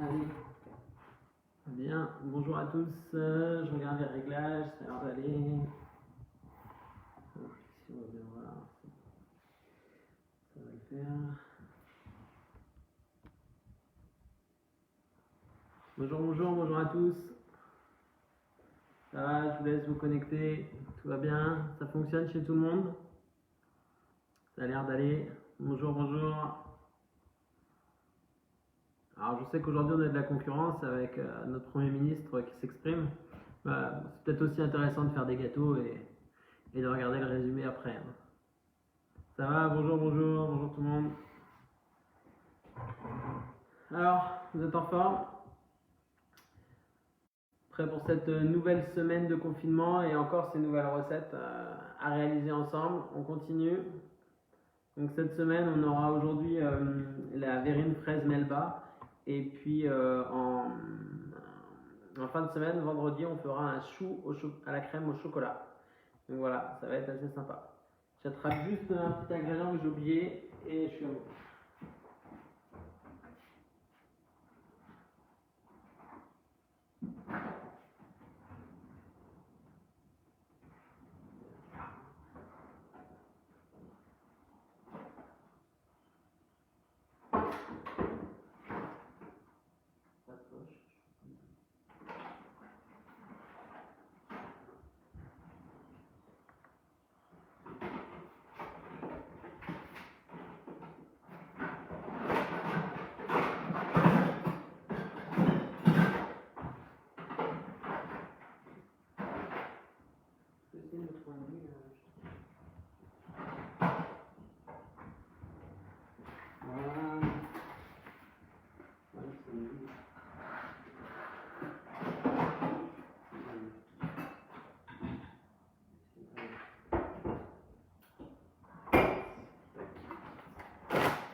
Allez. Bien, bonjour à tous. Je regarde les réglages, ça a l'air d'aller. Si on va bien voir, ça va le faire. Bonjour à tous. Ça va, je vous laisse vous connecter. Tout va bien, ça fonctionne chez tout le monde. Ça a l'air d'aller. Bonjour. Alors je sais qu'aujourd'hui on a de la concurrence avec notre Premier ministre qui s'exprime. C'est peut-être aussi intéressant de faire des gâteaux et de regarder le résumé après. Ça va, bonjour tout le monde. Alors, vous êtes en forme? Prêt pour cette nouvelle semaine de confinement et encore ces nouvelles recettes à réaliser ensemble. On continue. Donc cette semaine, on aura aujourd'hui la verrine fraise melba. Et puis en fin de semaine, vendredi, on fera un chou à la crème au chocolat. Donc voilà, ça va être assez sympa. J'attrape juste un petit ingrédient que j'ai oublié et je suis à vous.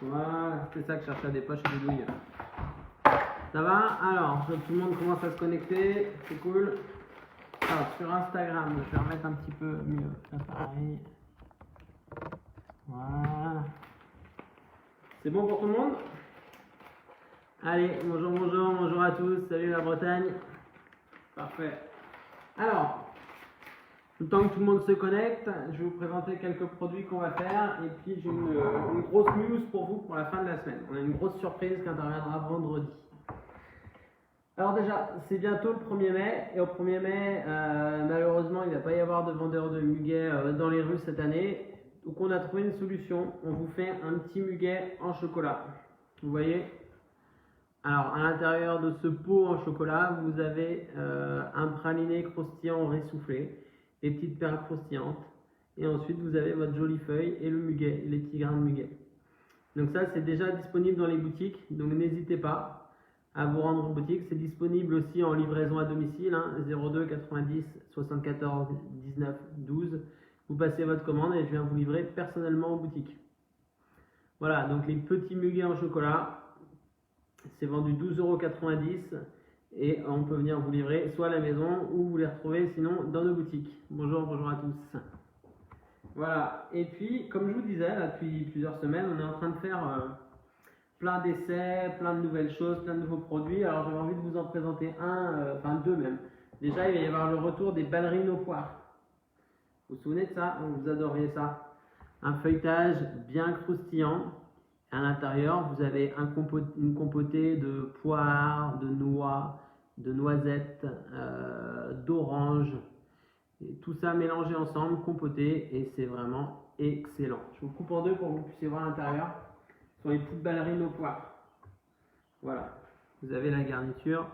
Voilà, c'est ça que je cherchais, des poches et des douilles. Ça va? Alors, tout le monde commence à se connecter, c'est cool. Alors, sur Instagram, je vais remettre un petit peu mieux. Là, pareil. Voilà. C'est bon pour tout le monde? Allez, bonjour à tous, salut la Bretagne. Parfait. Alors, le temps que tout le monde se connecte, je vais vous présenter quelques produits qu'on va faire et puis j'ai une grosse news pour vous pour la fin de la semaine. On a une grosse surprise qui interviendra vendredi. Alors déjà, c'est bientôt le 1er mai et au 1er mai, malheureusement, il ne va pas y avoir de vendeurs de muguet dans les rues cette année. Donc on a trouvé une solution, on vous fait un petit muguet en chocolat. Vous voyez? Alors à l'intérieur de ce pot en chocolat, vous avez un praliné croustillant au riz soufflé, des petites perles croustillantes, et ensuite vous avez votre jolie feuille et le muguet, les petits grains de muguet. Donc ça c'est déjà disponible dans les boutiques, donc n'hésitez pas à vous rendre en boutique. C'est disponible aussi en livraison à domicile, 02 90 74 19 12. Vous passez votre commande et je viens vous livrer personnellement en boutique. Voilà, donc les petits muguets en chocolat, c'est vendu 12,90 € et on peut venir vous livrer soit à la maison ou vous les retrouvez sinon dans nos boutiques. Bonjour à tous. Voilà, et puis comme je vous disais, là, depuis plusieurs semaines, on est en train de faire plein d'essais, plein de nouvelles choses, plein de nouveaux produits. Alors j'avais envie de vous en présenter deux même. Déjà, il va y avoir le retour des ballerines aux poires. Vous vous souvenez de ça? Vous adoriez ça. Un feuilletage bien croustillant. À l'intérieur, vous avez une compotée de poires, de noix, de noisettes, d'oranges. Tout ça mélangé ensemble, compoté, et c'est vraiment excellent. Je vous coupe en deux pour que vous puissiez voir l'intérieur. Ce sont les petites ballerines aux poires. Voilà. Vous avez la garniture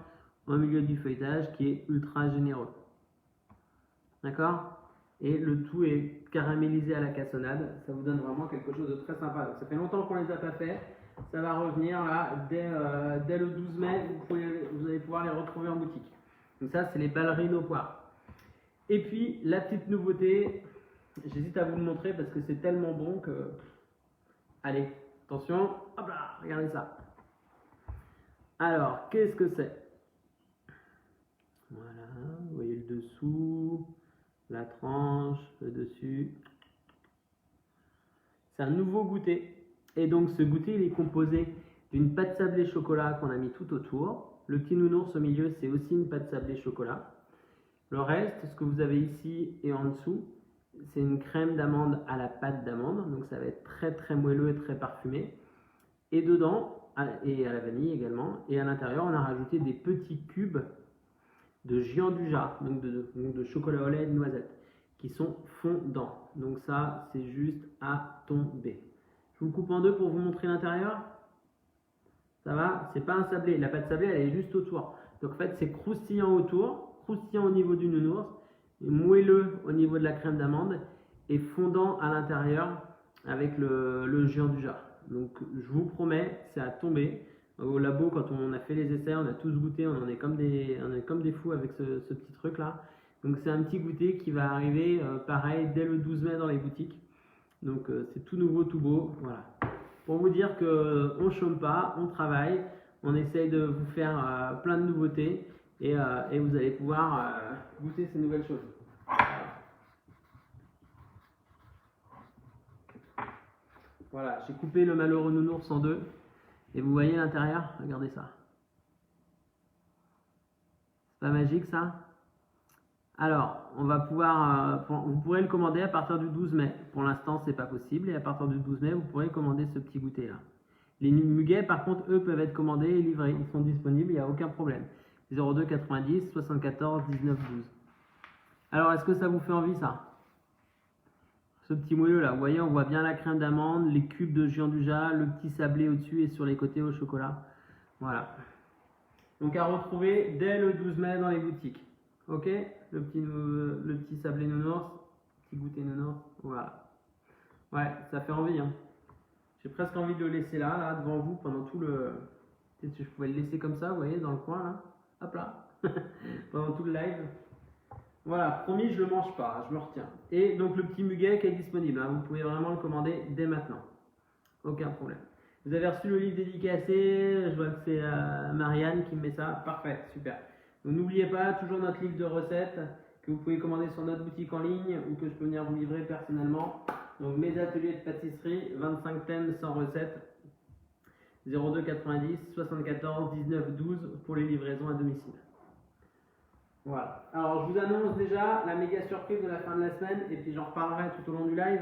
au milieu du feuilletage qui est ultra généreux. D'accord? Et le tout est caramélisé à la cassonade. Ça vous donne vraiment quelque chose de très sympa. Donc, ça fait longtemps qu'on ne les a pas fait. Ça va revenir là dès le 12 mai. Vous allez pouvoir les retrouver en boutique. Donc ça, c'est les ballerines aux poires. Et puis, la petite nouveauté, j'hésite à vous le montrer parce que c'est tellement bon que... Allez, attention. Hop là, regardez ça. Alors, qu'est-ce que c'est? Voilà, vous voyez le dessous, la tranche, le dessus. C'est un nouveau goûter. Et donc ce goûter, il est composé d'une pâte sablée chocolat qu'on a mis tout autour. Le petit nounours au milieu, c'est aussi une pâte sablée chocolat. Le reste, ce que vous avez ici et en dessous, c'est une crème d'amande à la pâte d'amande. Donc ça va être très très moelleux et très parfumé. Et dedans, et à la vanille également, et à l'intérieur, on a rajouté des petits cubes de gianduja, donc de chocolat au lait et de noisettes, qui sont fondants. Donc ça, c'est juste à tomber. Je vous coupe en deux pour vous montrer l'intérieur. Ça va? C'est pas un sablé. La pâte sablée, elle est juste autour. Donc en fait, c'est croustillant autour, croustillant au niveau du nounours, moelleux au niveau de la crème d'amande et fondant à l'intérieur avec le gianduja. Donc je vous promets, c'est à tomber. Au labo, quand on a fait les essais, on a tous goûté, on est comme des fous avec ce petit truc là. Donc c'est un petit goûter qui va arriver pareil dès le 12 mai dans les boutiques. Donc c'est tout nouveau, tout beau. Voilà. Pour vous dire qu'on ne chôme pas, on travaille, on essaye de vous faire plein de nouveautés et vous allez pouvoir goûter ces nouvelles choses. Voilà, j'ai coupé le malheureux nounours en deux. Et vous voyez l'intérieur? Regardez ça. C'est pas magique ça? Alors, on va pouvoir, vous pourrez le commander à partir du 12 mai. Pour l'instant, c'est pas possible. Et à partir du 12 mai, vous pourrez commander ce petit goûter là. Les muguets, par contre, eux peuvent être commandés et livrés. Ils sont disponibles, il n'y a aucun problème. 02 90 74 19 12. Alors, est-ce que ça vous fait envie ça? Ce petit moelleux là, vous voyez, on voit bien la crème d'amande, les cubes de gianduja, le petit sablé au-dessus et sur les côtés au chocolat. Voilà. Donc à retrouver dès le 12 mai dans les boutiques. Ok? Le petit sablé nounours, petit goûter nounours, voilà. Ouais, ça fait envie. Hein. J'ai presque envie de le laisser là, devant vous, pendant tout le... Peut-être que je pouvais le laisser comme ça, vous voyez, dans le coin là. Hop là. Pendant tout le live. Voilà, promis, je ne le mange pas, je me retiens. Et donc le petit muguet qui est disponible, hein, vous pouvez vraiment le commander dès maintenant. Aucun problème. Vous avez reçu le livre dédicacé, je vois que c'est Marianne qui me met ça. Parfait, super. Donc n'oubliez pas, toujours notre livre de recettes que vous pouvez commander sur notre boutique en ligne ou que je peux venir vous livrer personnellement. Donc mes ateliers de pâtisserie, 25 thèmes sans recettes, 02 90 74 19 12 pour les livraisons à domicile. Voilà. Alors, je vous annonce déjà la méga surprise de la fin de la semaine et puis j'en reparlerai tout au long du live.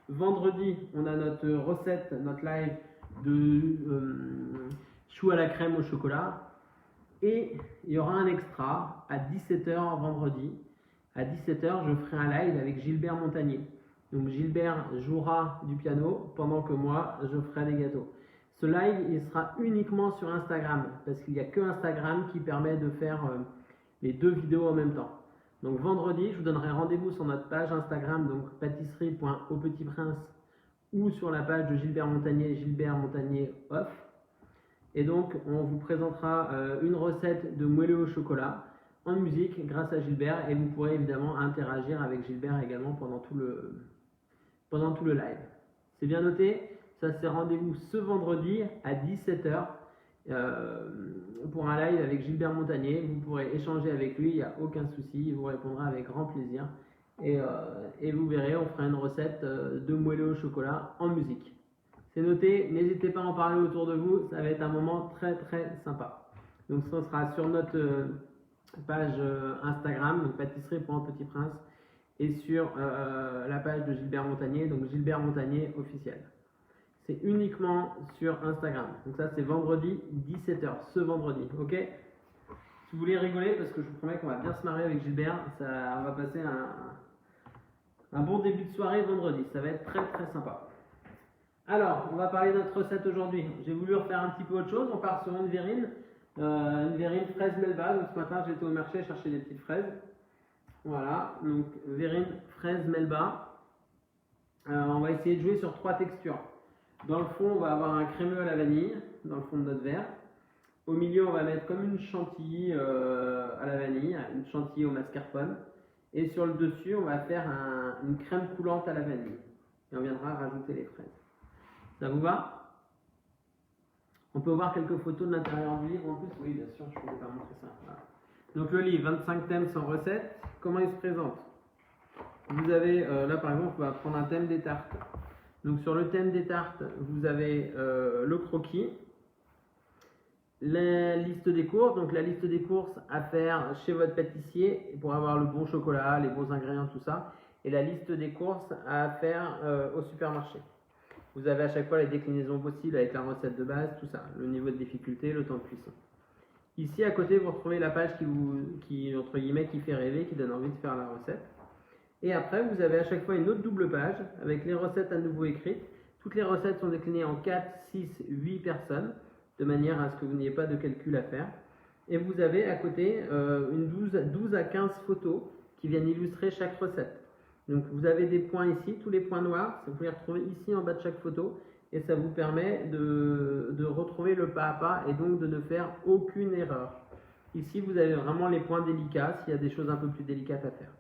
Vendredi, on a notre recette, notre live de choux à la crème au chocolat. Et il y aura un extra à 17 h vendredi. À 17 h, je ferai un live avec Gilbert Montagnier. Donc, Gilbert jouera du piano pendant que moi, je ferai des gâteaux. Ce live, il sera uniquement sur Instagram parce qu'il n'y a que Instagram qui permet de faire les deux vidéos en même temps. Donc vendredi, je vous donnerai rendez-vous sur notre page Instagram, donc pâtisserie.aupetitprince ou sur la page de Gilbert Montagnier off. Et donc, on vous présentera une recette de moelleux au chocolat en musique grâce à Gilbert et vous pourrez évidemment interagir avec Gilbert également pendant tout le live. C'est bien noté? Ça, c'est rendez-vous ce vendredi à 17 h pour un live avec Gilbert Montagnier. Vous pourrez échanger avec lui, il n'y a aucun souci, il vous répondra avec grand plaisir. Et vous verrez, on fera une recette de moelleux au chocolat en musique. C'est noté, n'hésitez pas à en parler autour de vous, ça va être un moment très très sympa. Donc ça sera sur notre page Instagram, donc pâtisserie.petitprince, et sur la page de Gilbert Montagnier, donc Gilbert Montagnier officiel. C'est uniquement sur Instagram. Donc ça, c'est vendredi 17 h, ce vendredi, ok? Si vous voulez rigoler, parce que je vous promets qu'on va bien se marrer avec Gilbert, on va passer un bon début de soirée vendredi. Ça va être très très sympa. Alors, on va parler de notre recette aujourd'hui. J'ai voulu refaire un petit peu autre chose. On part sur une verrine fraise melba. Donc ce matin, j'étais au marché chercher des petites fraises. Voilà, donc verrine fraise melba. On va essayer de jouer sur 3 textures. Dans le fond, on va avoir un crémeux à la vanille, dans le fond de notre verre. Au milieu, on va mettre comme une chantilly à la vanille, une chantilly au mascarpone. Et sur le dessus, on va faire une crème coulante à la vanille. Et on viendra rajouter les fraises. Ça vous va? On peut voir quelques photos de l'intérieur du livre en plus? Oui, bien sûr, je ne peux pas montrer ça. Voilà. Donc le livre, 25 thèmes sans recettes. Comment il se présente? Vous avez, là par exemple, on va prendre un thème des tartes. Donc sur le thème des tartes, vous avez le croquis, la liste des courses, donc la liste des courses à faire chez votre pâtissier pour avoir le bon chocolat, les bons ingrédients, tout ça, et la liste des courses à faire au supermarché. Vous avez à chaque fois les déclinaisons possibles avec la recette de base, tout ça, le niveau de difficulté, le temps de cuisson. Ici à côté, vous retrouvez la page entre guillemets, qui fait rêver, qui donne envie de faire la recette. Et après, vous avez à chaque fois une autre double page avec les recettes à nouveau écrites. Toutes les recettes sont déclinées en 4, 6, 8 personnes, de manière à ce que vous n'ayez pas de calcul à faire. Et vous avez à côté une 12 à 15 photos qui viennent illustrer chaque recette. Donc vous avez des points ici, tous les points noirs, vous pouvez les retrouver ici en bas de chaque photo. Et ça vous permet de retrouver le pas à pas et donc de ne faire aucune erreur. Ici, vous avez vraiment les points délicats, s'il y a des choses un peu plus délicates à faire.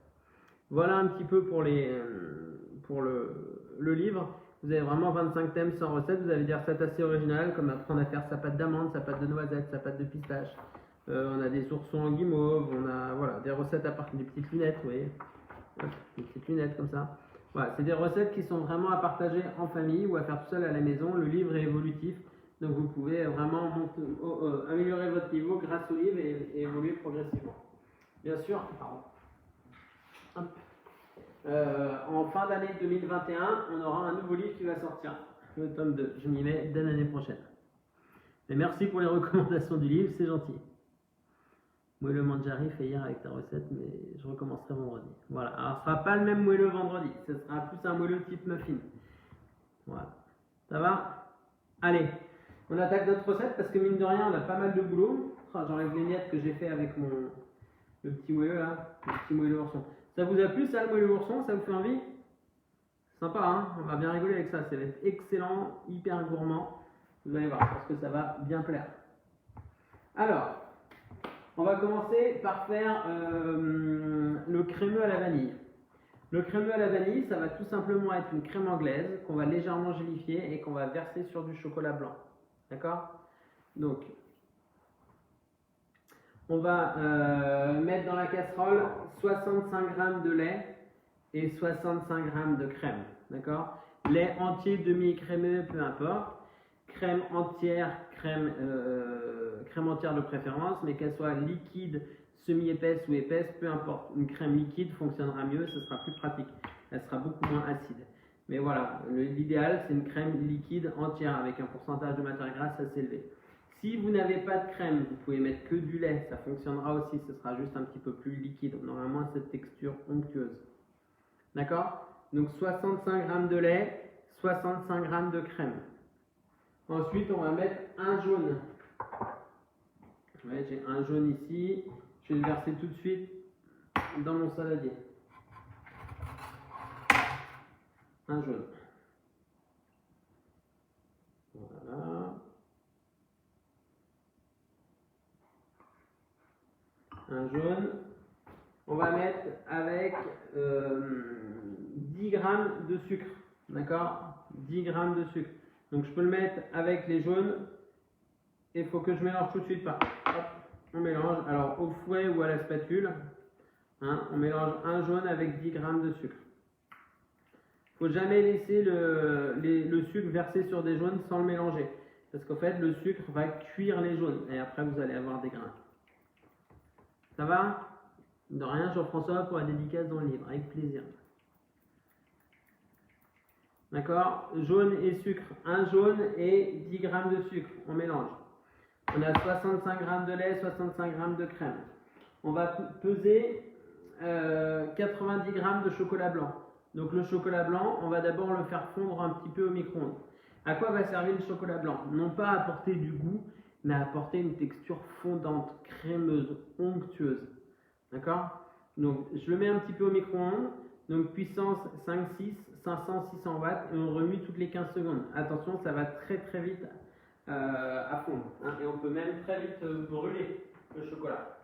Voilà un petit peu pour le livre. Vous avez vraiment 25 thèmes sans recettes. Vous avez des recettes assez originales comme apprendre à faire sa pâte d'amande, sa pâte de noisette, sa pâte de pistache. On a des oursons en guimauve, on a voilà, des recettes à partir des petites lunettes, vous voyez. Des petites lunettes comme ça. Voilà, c'est des recettes qui sont vraiment à partager en famille ou à faire tout seul à la maison. Le livre est évolutif, donc vous pouvez vraiment améliorer votre niveau grâce au livre et évoluer progressivement. Bien sûr, en fin d'année 2021, on aura un nouveau livre qui va sortir, le tome 2. Je m'y mets dès l'année prochaine. Mais merci pour les recommandations du livre, c'est gentil. Moelleux Mangiari fait hier avec ta recette, mais je recommencerai vendredi. Voilà, alors ce sera pas le même moelleux vendredi, ce sera plus un moelleux type muffin. Voilà, ça va? Allez, on attaque notre recette parce que mine de rien, on a pas mal de boulot. J'enlève les miettes que j'ai fait avec le petit moelleux là, le petit moelleux ourson. Ça vous a plu ça, le moelleux ourson? Ça vous fait envie? Sympa, hein? On va bien rigoler avec ça, ça va être excellent, hyper gourmand. Vous allez voir, parce que ça va bien plaire. Alors, on va commencer par faire le crémeux à la vanille. Le crémeux à la vanille, ça va tout simplement être une crème anglaise qu'on va légèrement gélifier et qu'on va verser sur du chocolat blanc. D'accord? Donc, on va mettre dans la casserole 65 g de lait et 65 g de crème. D'accord? Lait entier, demi-crémeux, peu importe. Crème entière, crème entière de préférence, mais qu'elle soit liquide, semi-épaisse ou épaisse, peu importe. Une crème liquide fonctionnera mieux, ce sera plus pratique. Elle sera beaucoup moins acide. Mais voilà, l'idéal c'est une crème liquide entière avec un pourcentage de matière grasse assez élevé. Si vous n'avez pas de crème, vous pouvez mettre que du lait, ça fonctionnera aussi, ce sera juste un petit peu plus liquide. On aura moins cette texture onctueuse. D'accord? Donc 65 g de lait, 65 g de crème. Ensuite, on va mettre un jaune. Ouais, j'ai un jaune ici. Je vais le verser tout de suite dans mon saladier. Un jaune. Voilà. Un jaune. On va mettre avec 10 g de sucre. D'accord? 10 g de sucre. Donc je peux le mettre avec les jaunes et il faut que je mélange tout de suite. Hop, on mélange alors au fouet ou à la spatule. Hein, on mélange un jaune avec 10 g de sucre. Il ne faut jamais laisser le sucre verser sur des jaunes sans le mélanger. Parce qu'en fait le sucre va cuire les jaunes et après vous allez avoir des grains. Ça va? De rien, Jean-François pour la dédicace dans le livre, avec plaisir. D'accord? Jaune et sucre. Un jaune et 10 g de sucre. On mélange. On a 65 g de lait, 65 g de crème. On va peser 90 g de chocolat blanc. Donc le chocolat blanc, on va d'abord le faire fondre un petit peu au micro-ondes. À quoi va servir le chocolat blanc? Non pas à apporter du goût, mais à apporter une texture fondante, crémeuse, onctueuse. D'accord? Donc je le mets un petit peu au micro-ondes. Donc puissance 5-6, 500-600 watts et on remue toutes les 15 secondes. Attention, ça va très très vite à fondre. Hein, et on peut même très vite brûler le chocolat.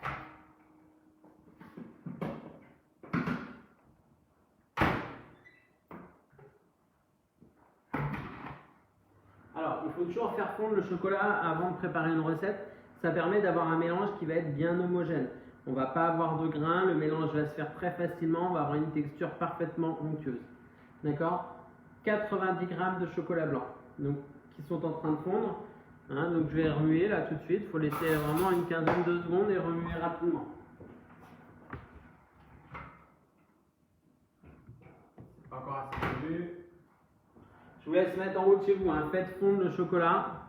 Alors, il faut toujours faire fondre le chocolat avant de préparer une recette. Ça permet d'avoir un mélange qui va être bien homogène. On ne va pas avoir de grains, le mélange va se faire très facilement, on va avoir une texture parfaitement onctueuse. D'accord? 90 g de chocolat blanc, donc, qui sont en train de fondre. Hein, donc je vais remuer là tout de suite, il faut laisser vraiment une quinzaine de secondes et remuer rapidement. C'est pas encore assez fondu. Je vous laisse mettre en haut de chez vous, hein. Faites fondre le chocolat.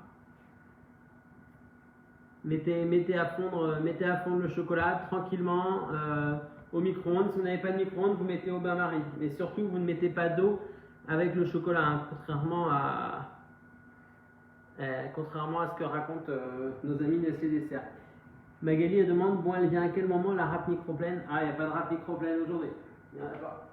Mettez à fondre le chocolat tranquillement au micro-ondes. Si vous n'avez pas de micro-ondes, vous mettez au bain-marie. Mais surtout, vous ne mettez pas d'eau avec le chocolat, hein, contrairement à ce que racontent nos amis Nestlé Dessert. Magali elle demande, bon, elle vient à quel moment la râpe micro-pleine? Ah, il n'y a pas de râpe micro-pleine aujourd'hui. Il n'y en a pas.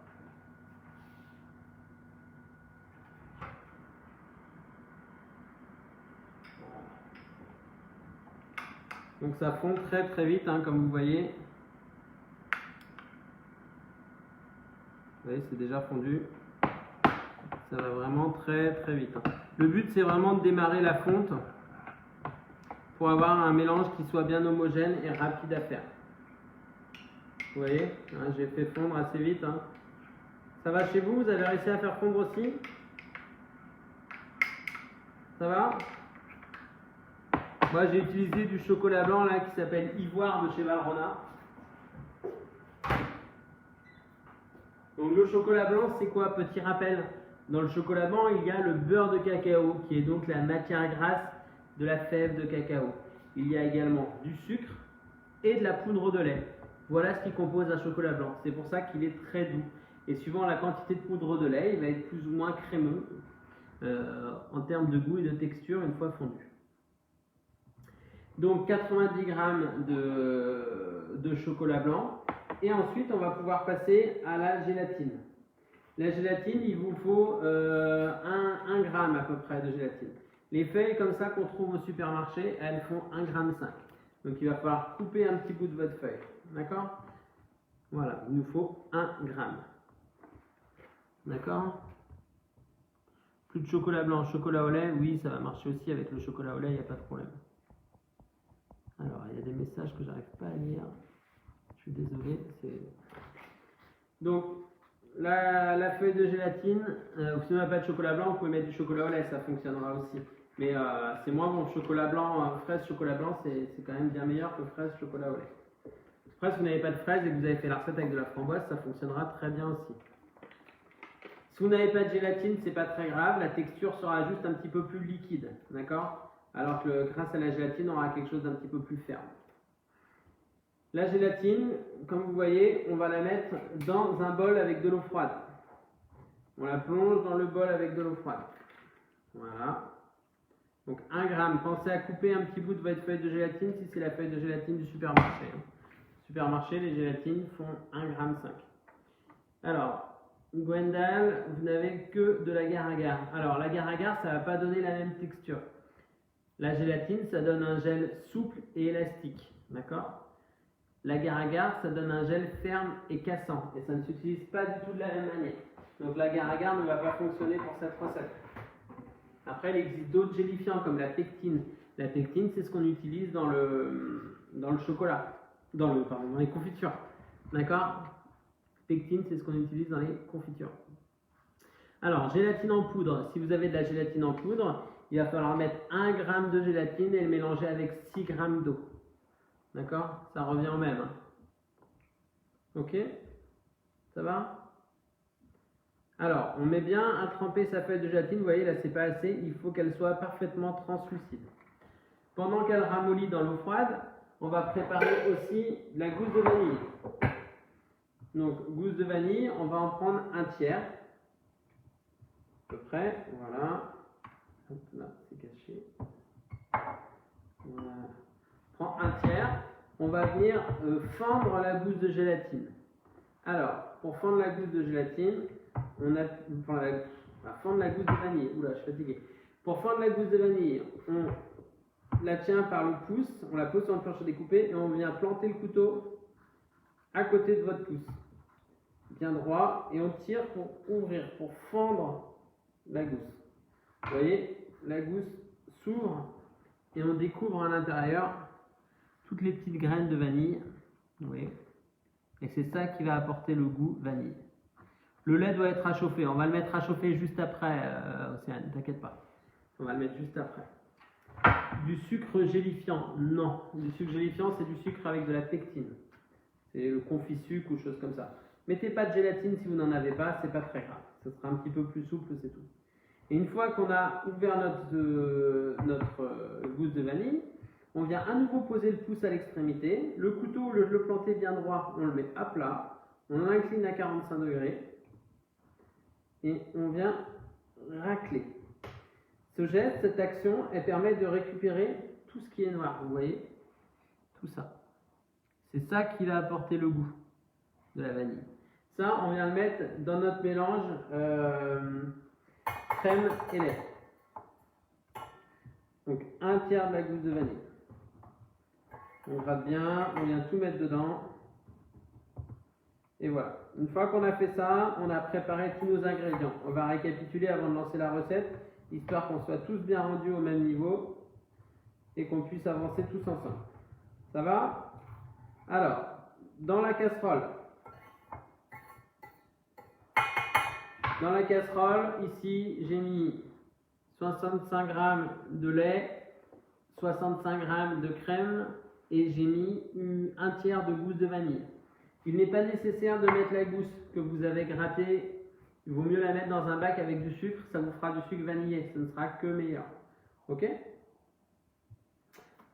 Donc ça fond très très vite, hein, comme vous voyez. Vous voyez, c'est déjà fondu. Ça va vraiment très très vite. Le but, c'est vraiment de démarrer la fonte pour avoir un mélange qui soit bien homogène et rapide à faire. Vous voyez, hein, j'ai fait fondre assez vite. Hein. Ça va chez vous? Vous avez réussi à faire fondre aussi? Ça va? Moi, j'ai utilisé du chocolat blanc là qui s'appelle Ivoire de chez Valrhona. Donc le chocolat blanc, c'est quoi? Petit rappel. Dans le chocolat blanc, il y a le beurre de cacao, qui est donc la matière grasse de la fève de cacao. Il y a également du sucre et de la poudre de lait. Voilà ce qui compose un chocolat blanc. C'est pour ça qu'il est très doux. Et suivant la quantité de poudre de lait, il va être plus ou moins crémeux en termes de goût et de texture une fois fondu. Donc 90 g de chocolat blanc. Et ensuite, on va pouvoir passer à la gélatine. La gélatine, il vous faut 1 gramme à peu près de gélatine. Les feuilles comme ça qu'on trouve au supermarché, elles font 1,5 g. Donc il va falloir couper un petit bout de votre feuille. D'accord? Voilà, il nous faut 1 gramme. D'accord? Plus de chocolat blanc, chocolat au lait, oui, ça va marcher aussi avec le chocolat au lait, il n'y a pas de problème. Alors, il y a des messages que j'arrive pas à lire. Je suis désolé. Donc, la feuille de gélatine, si vous n'avez pas de chocolat blanc, vous pouvez mettre du chocolat au lait, ça fonctionnera aussi. Mais c'est moins bon. Chocolat blanc, fraise, chocolat blanc, c'est quand même bien meilleur que fraise, chocolat au lait. Après, si vous n'avez pas de fraise et que vous avez fait la recette avec de la framboise, ça fonctionnera très bien aussi. Si vous n'avez pas de gélatine, c'est pas très grave. La texture sera juste un petit peu plus liquide. D'accord? Alors que grâce à la gélatine, on aura quelque chose d'un petit peu plus ferme. La gélatine, comme vous voyez, on va la mettre dans un bol avec de l'eau froide. On la plonge dans le bol avec de l'eau froide. Voilà. Donc 1 gramme. Pensez à couper un petit bout de votre feuille de gélatine si c'est la feuille de gélatine du supermarché. Supermarché, les gélatines font 1,5 g. Alors, Gwendal, vous n'avez que de l'agar-agar. Alors, l'agar-agar, ça ne va pas donner la même texture. La gélatine, ça donne un gel souple et élastique. D'accord? L'agar-agar, ça donne un gel ferme et cassant. Et ça ne s'utilise pas du tout de la même manière. Donc, l'agar-agar ne va pas fonctionner pour cette recette. Après, il existe d'autres gélifiants comme la pectine. La pectine, c'est ce qu'on utilise dans le chocolat. Dans les confitures. D'accord? Pectine, c'est ce qu'on utilise dans les confitures. Alors, gélatine en poudre. Si vous avez de la gélatine en poudre, il va falloir mettre 1 g de gélatine et le mélanger avec 6 g d'eau. D'accord? Ça revient au même. Hein. Ok? Ça va? Alors, on met bien à tremper sa feuille de gélatine. Vous voyez, là, c'est pas assez. Il faut qu'elle soit parfaitement translucide. Pendant qu'elle ramollit dans l'eau froide, on va préparer aussi la gousse de vanille. Donc, gousse de vanille, on va en prendre 1/3. À peu près, voilà. Hop, là, c'est caché. Voilà. On prend 1/3. On va venir fendre la gousse de gélatine. Alors, pour fendre la gousse de gélatine, on va fendre la gousse de vanille. Oula, je suis fatigué. Pour fendre la gousse de vanille, on la tient par le pouce, on la pose sur une planche à découper et on vient planter le couteau à côté de votre pouce. Bien droit, et on tire pour ouvrir, pour fendre la gousse. Vous voyez, la gousse s'ouvre et on découvre à l'intérieur toutes les petites graines de vanille. Vous voyez, et c'est ça qui va apporter le goût vanille. Le lait doit être à chauffer. On va le mettre à chauffer juste après, Océane, ne t'inquiète pas. On va le mettre juste après. Du sucre gélifiant, non. Du sucre gélifiant, c'est du sucre avec de la pectine. C'est le confit sucre ou chose comme ça. Mettez pas de gélatine si vous n'en avez pas, c'est pas très grave. Ce sera un petit peu plus souple, c'est tout. Et une fois qu'on a ouvert notre gousse de vanille, on vient à nouveau poser le pouce à l'extrémité. Le couteau, le planter bien droit, on le met à plat. On l'incline à 45 degrés. Et on vient racler. Ce geste, cette action, elle permet de récupérer tout ce qui est noir. Vous voyez? Tout ça. C'est ça qui va apporter le goût de la vanille. Ça, on vient le mettre dans notre mélange crème et lait. Donc, un tiers de la gousse de vanille. On gratte bien, on vient tout mettre dedans. Et voilà. Une fois qu'on a fait ça, on a préparé tous nos ingrédients. On va récapituler avant de lancer la recette, histoire qu'on soit tous bien rendus au même niveau et qu'on puisse avancer tous ensemble. Ça va? Alors, dans la casserole, ici, j'ai mis 65 g de lait, 65 g de crème et j'ai mis un tiers de gousse de vanille. Il n'est pas nécessaire de mettre la gousse que vous avez grattée. Il vaut mieux la mettre dans un bac avec du sucre, ça vous fera du sucre vanillé, ce ne sera que meilleur. Ok?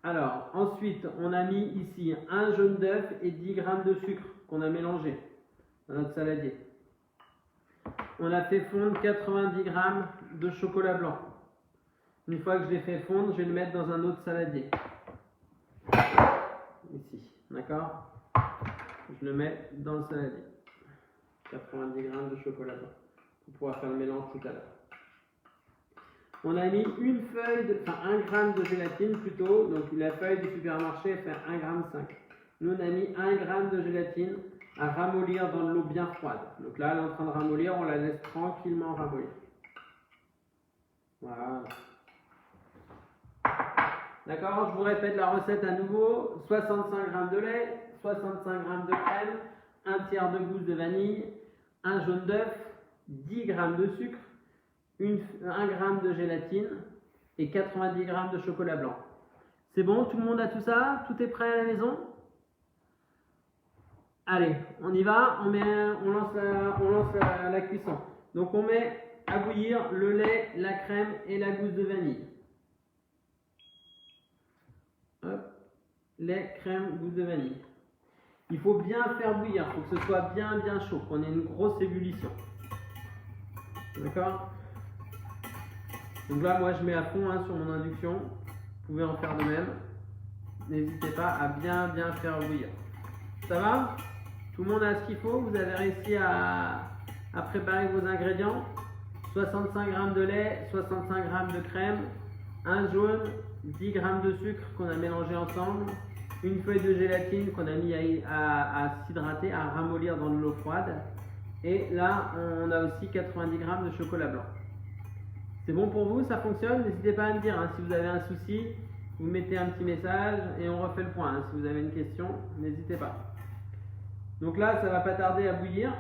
Alors, ensuite, on a mis ici un jaune d'œuf et 10 g de sucre qu'on a mélangé dans notre saladier. On a fait fondre 90 g de chocolat blanc. Une fois que je l'ai fait fondre, je vais le mettre dans un autre saladier. Ici, d'accord? Je le mets dans le saladier. 90 g de chocolat blanc. On pourra faire le mélange tout à l'heure. On a mis une feuille, 1 g de gélatine plutôt. Donc la feuille du supermarché elle fait 1,5 g. Nous on a mis 1 g de gélatine à ramollir dans de l'eau bien froide. Donc là elle est en train de ramollir, on la laisse tranquillement ramollir. Voilà. D'accord, je vous répète la recette à nouveau. 65 g de lait, 65 g de crème, un tiers de gousse de vanille, un jaune d'œuf, 10 g de sucre, 1 g de gélatine et 90 g de chocolat blanc. C'est bon, tout le monde a tout ça? Tout est prêt à la maison? Allez, on y va, on lance la cuisson. Donc on met à bouillir le lait, la crème et la gousse de vanille. Hop, lait, crème, gousse de vanille. Il faut bien faire bouillir, il faut que ce soit bien chaud, qu'on ait une grosse ébullition. D'accord? Donc là, moi je mets à fond sur mon induction. Vous pouvez en faire de même. N'hésitez pas à bien faire bouillir. Ça va? Tout le monde a ce qu'il faut? Vous avez réussi à préparer vos ingrédients? 65 g de lait, 65 g de crème, un jaune, 10 g de sucre qu'on a mélangé ensemble, une feuille de gélatine qu'on a mis à s'hydrater, à ramollir dans de l'eau froide. Et là, on a aussi 90 g de chocolat blanc. C'est bon pour vous? Ça fonctionne? N'hésitez pas à me dire. Si vous avez un souci, vous mettez un petit message et on refait le point. Si vous avez une question, n'hésitez pas. Donc là, ça va pas tarder à bouillir.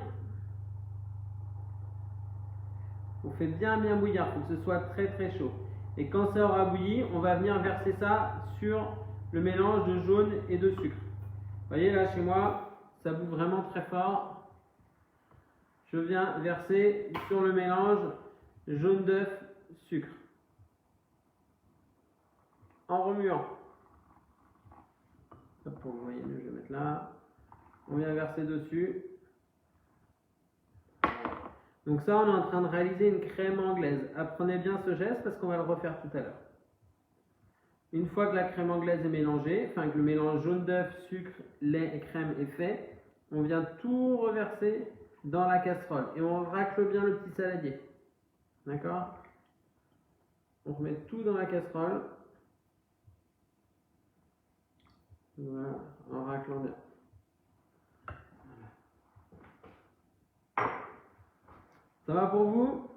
On fait bien bouillir, il faut que ce soit très chaud. Et quand ça aura bouilli, on va venir verser ça sur le mélange de jaune et de sucre. Vous voyez là chez moi, ça bout vraiment très fort. Je viens verser sur le mélange jaune d'œuf, sucre. En remuant. Pour que vous voyez mieux, je vais mettre là. On vient verser dessus. Donc ça, on est en train de réaliser une crème anglaise. Apprenez bien ce geste parce qu'on va le refaire tout à l'heure. Une fois que la crème anglaise est mélangée, que le mélange jaune d'œuf, sucre, lait et crème est fait, on vient tout reverser dans la casserole et on racle bien le petit saladier. D'accord? On remet tout dans la casserole. Voilà, en raclant bien. Ça va pour vous?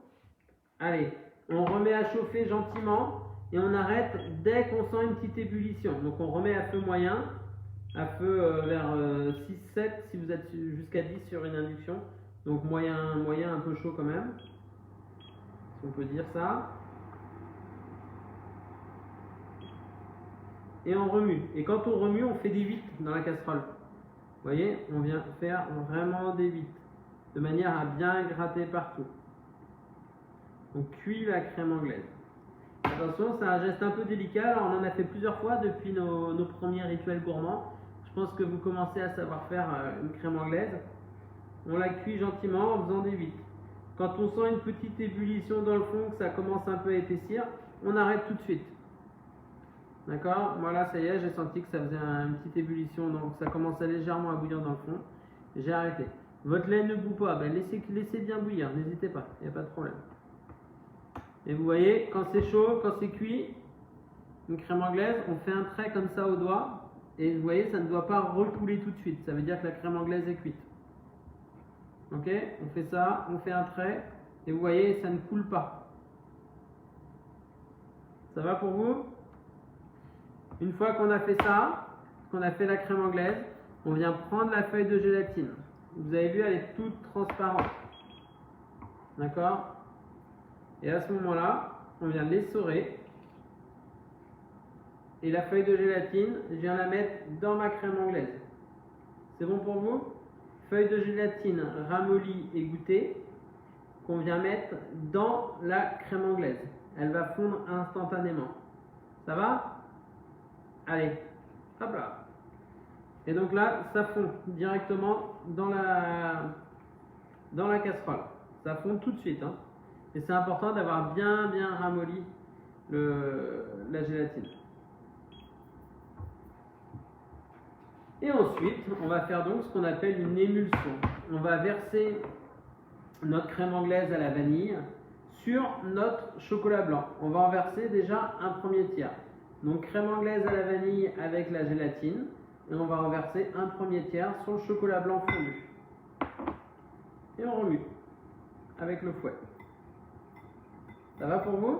Allez, on remet à chauffer gentiment et on arrête dès qu'on sent une petite ébullition. Donc on remet à feu moyen, à feu vers 6-7 si vous êtes jusqu'à 10 sur une induction. Donc moyen un peu chaud quand même, si on peut dire ça. Et on remue. Et quand on remue, on fait des 8 dans la casserole. Vous voyez, on vient faire vraiment des 8, de manière à bien gratter partout. On cuit la crème anglaise. Attention, c'est un geste un peu délicat. Alors, on en a fait plusieurs fois depuis nos premiers rituels gourmands. Je pense que vous commencez à savoir faire une crème anglaise. On la cuit gentiment en faisant des 8. Quand on sent une petite ébullition dans le fond, que ça commence un peu à épaissir, on arrête tout de suite. D'accord? Voilà, ça y est, j'ai senti que ça faisait une petite ébullition, donc ça commençait légèrement à bouillir dans le fond. J'ai arrêté. Votre lait ne bout pas, ben laissez bien bouillir, n'hésitez pas, il n'y a pas de problème. Et vous voyez, quand c'est chaud, quand c'est cuit, une crème anglaise, on fait un trait comme ça au doigt, et vous voyez, ça ne doit pas recouler tout de suite, ça veut dire que la crème anglaise est cuite. Ok? On fait ça, on fait un trait, et vous voyez, ça ne coule pas. Ça va pour vous? Une fois qu'on a fait ça, qu'on a fait la crème anglaise, on vient prendre la feuille de gélatine. Vous avez vu, elle est toute transparente. D'accord? Et à ce moment-là, on vient l'essorer. Et la feuille de gélatine, je viens la mettre dans ma crème anglaise. C'est bon pour vous? Feuille de gélatine ramollie et goûtée qu'on vient mettre dans la crème anglaise. Elle va fondre instantanément. Ça va? Allez, hop là. Et donc là, ça fond directement dans la casserole. Ça fond tout de suite. Hein. Et c'est important d'avoir bien ramolli la gélatine. Et ensuite, on va faire donc ce qu'on appelle une émulsion. On va verser notre crème anglaise à la vanille sur notre chocolat blanc. On va en verser déjà un premier tiers. Donc crème anglaise à la vanille avec la gélatine. Et on va renverser un premier tiers sur le chocolat blanc fondu. Et on remue avec le fouet. Ça va pour vous?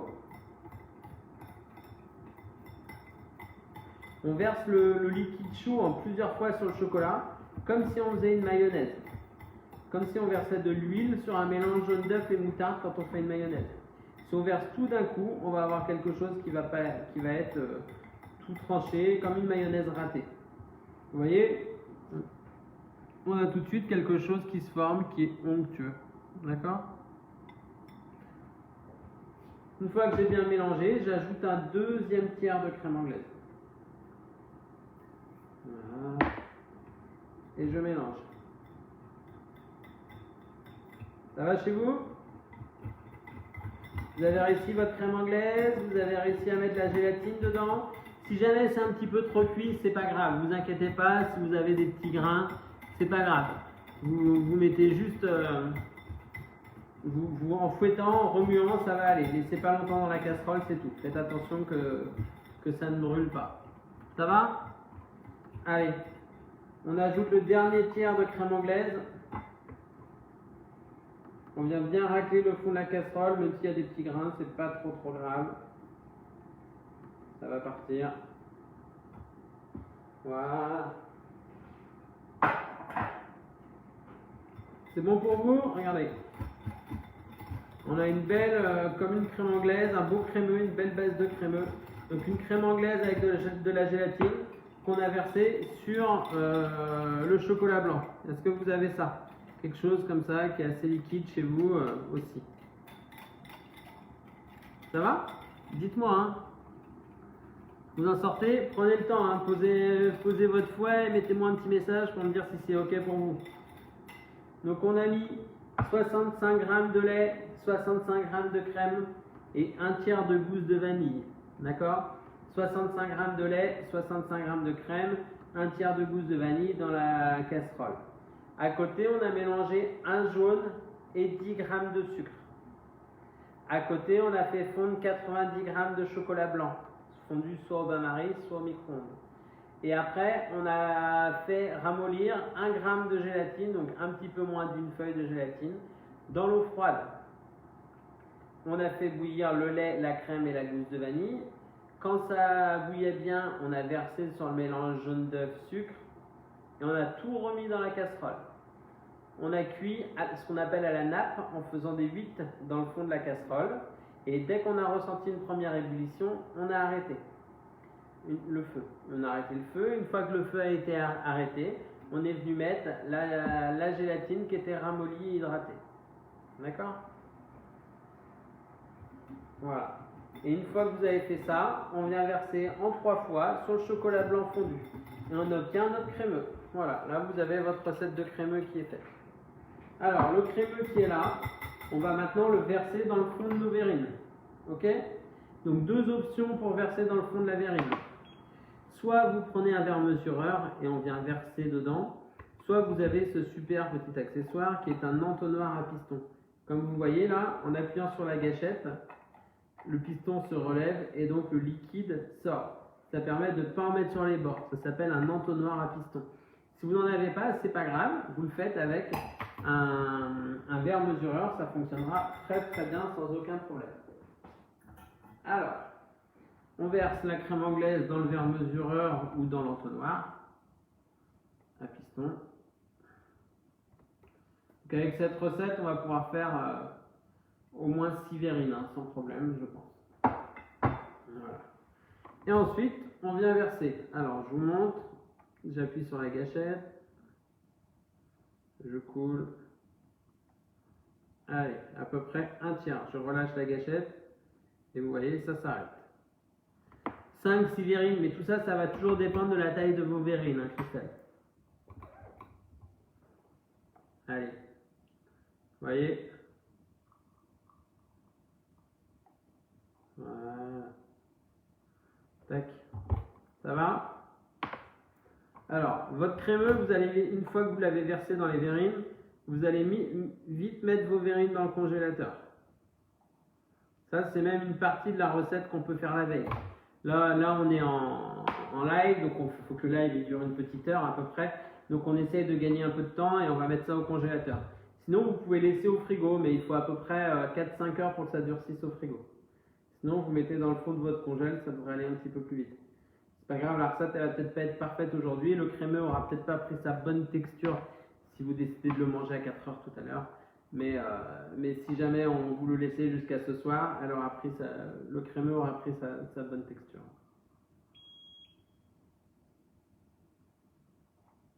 On verse le liquide chaud en plusieurs fois sur le chocolat, comme si on faisait une mayonnaise. Comme si on versait de l'huile sur un mélange jaune d'œuf et moutarde quand on fait une mayonnaise. Si on verse tout d'un coup, on va avoir quelque chose qui va être tout tranché, comme une mayonnaise ratée. Vous voyez? On a tout de suite quelque chose qui se forme, qui est onctueux. D'accord? Une fois que j'ai bien mélangé, j'ajoute un deuxième tiers de crème anglaise. Voilà. Et je mélange. Ça va chez vous? Vous avez réussi votre crème anglaise, vous avez réussi à mettre la gélatine dedans. Si jamais c'est un petit peu trop cuit, c'est pas grave. Vous inquiétez pas, si vous avez des petits grains, c'est pas grave. Vous mettez juste, vous en fouettant, en remuant, ça va aller. Laissez pas longtemps dans la casserole, c'est tout. Faites attention que ça ne brûle pas. Ça va? Allez, on ajoute le dernier tiers de crème anglaise. On vient bien racler le fond de la casserole, même s'il y a des petits grains, c'est pas trop grave. Ça va partir. Voilà. C'est bon pour vous? Regardez. On a une belle, comme une crème anglaise, un beau crémeux, une belle base de crémeux. Donc une crème anglaise avec de la gélatine qu'on a versée sur le chocolat blanc. Est-ce que vous avez ça? Quelque chose comme ça qui est assez liquide chez vous aussi. Ça va? Dites-moi. Hein. Vous en sortez? Prenez le temps. Hein. Posez votre fouet. Mettez-moi un petit message pour me dire si c'est OK pour vous. Donc on a mis 65 g de lait, 65 g de crème et un tiers de gousse de vanille. D'accord? 65 g de lait, 65 g de crème, un tiers de gousse de vanille dans la casserole. À côté, on a mélangé un jaune et 10 g de sucre. À côté, on a fait fondre 90 g de chocolat blanc, fondu soit au bain-marie, soit au micro-ondes. Et après, on a fait ramollir 1 g de gélatine, donc un petit peu moins d'une feuille de gélatine, dans l'eau froide. On a fait bouillir le lait, la crème et la gousse de vanille. Quand ça bouillait bien, on a versé sur le mélange jaune d'œuf, sucre, et on a tout remis dans la casserole. on a cuit ce qu'on appelle à la nappe en faisant des 8 dans le fond de la casserole. Et dès qu'on a ressenti une première ébullition, on a arrêté le feu. On a arrêté le feu. Une fois que le feu a été arrêté, on est venu mettre la gélatine qui était ramollie et hydratée. D'accord? Voilà. Et une fois que vous avez fait ça, on vient verser en 3 fois sur le chocolat blanc fondu. Et on obtient notre crémeux. Voilà, là vous avez votre recette de crémeux qui est faite. Alors, le crémeux qui est là, on va maintenant le verser dans le fond de nos verrines. Ok? Donc, 2 options pour verser dans le fond de la verrine. Soit vous prenez un verre mesureur et on vient verser dedans, soit vous avez ce super petit accessoire qui est un entonnoir à piston. Comme vous voyez là, en appuyant sur la gâchette, le piston se relève et donc le liquide sort. Ça permet de ne pas en mettre sur les bords. Ça s'appelle un entonnoir à piston. Si vous n'en avez pas, c'est pas grave. Vous le faites avec un verre mesureur. Ça fonctionnera très très bien sans aucun problème. Alors, on verse la crème anglaise dans le verre mesureur ou dans l'entonnoir à piston. Donc avec cette recette, on va pouvoir faire au moins 6 verrines, hein, sans problème, je pense. Voilà. Et ensuite, on vient verser. Alors, je vous montre. J'appuie sur la gâchette. Je coule. Allez, à peu près un tiers. Je relâche la gâchette. Et vous voyez, ça s'arrête. 5-6 verrines, mais tout ça, ça va toujours dépendre de la taille de vos verrines, hein, Christelle. Allez. Vous voyez? Voilà. Tac. Ça va? Alors, votre crémeux, vous allez, une fois que vous l'avez versé dans les verrines, vous allez vite mettre vos verrines dans le congélateur. Ça, c'est même une partie de la recette qu'on peut faire la veille. Là on est en live, donc il faut que le live dure une petite heure à peu près. Donc on essaye de gagner un peu de temps et on va mettre ça au congélateur. Sinon, vous pouvez laisser au frigo, mais il faut à peu près 4-5 heures pour que ça durcisse au frigo. Sinon, vous mettez dans le fond de votre congèle, ça devrait aller un petit peu plus vite. C'est pas grave, la recette elle va peut-être pas être parfaite aujourd'hui. Le crémeux aura peut-être pas pris sa bonne texture si vous décidez de le manger à 4 heures tout à l'heure. Mais si jamais vous le laissez jusqu'à ce soir, le crémeux aura pris sa bonne texture.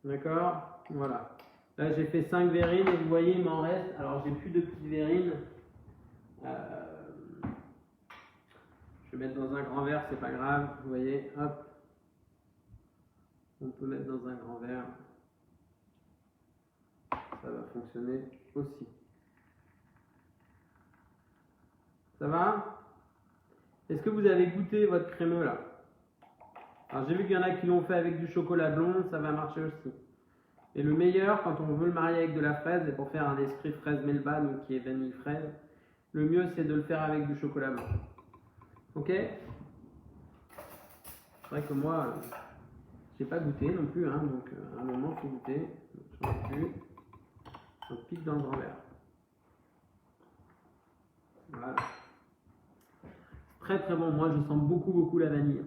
D'accord? Voilà. Là, j'ai fait 5 verrines et vous voyez, il m'en reste. Alors, j'ai plus de petites verrines. Je vais mettre dans un grand verre, c'est pas grave. Vous voyez, hop. On peut mettre dans un grand verre. Ça va fonctionner aussi. Ça va? Est-ce que vous avez goûté votre crémeux là? Alors j'ai vu qu'il y en a qui l'ont fait avec du chocolat blond, ça va marcher aussi. Et le meilleur, quand on veut le marier avec de la fraise, et pour faire un esprit fraise melba, donc qui est vanille fraise, le mieux c'est de le faire avec du chocolat blanc. Ok? C'est vrai que moi, j'ai pas goûté non plus, hein, donc à un moment il faut goûter. J'en ai plus. On pique dans le grand verre. Voilà. Très très bon, moi je sens beaucoup la vanille.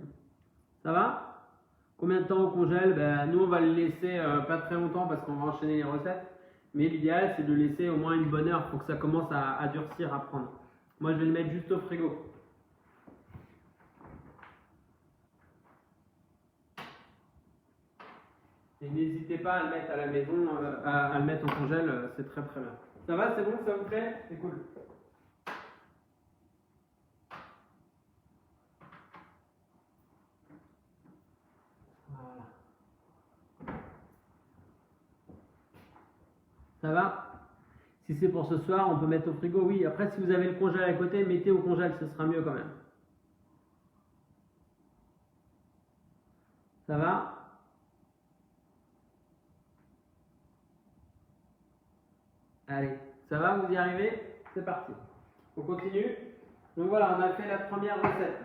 Ça va? Combien de temps on congèle? Nous on va le laisser pas très longtemps parce qu'on va enchaîner les recettes. Mais l'idéal c'est de le laisser au moins une bonne heure pour que ça commence à durcir, à prendre. Moi je vais le mettre juste au frigo. Et n'hésitez pas à le mettre à la maison, à le mettre au congèle, c'est très très bien. Ça va, c'est bon, ça vous plaît? C'est cool. Ça va? Si c'est pour ce soir, on peut mettre au frigo, oui. Après, si vous avez le congèle à côté, mettez au congèle, ce sera mieux quand même. Ça va? Allez, ça va? Vous y arrivez? C'est parti. On continue. Donc voilà, on a fait la première recette.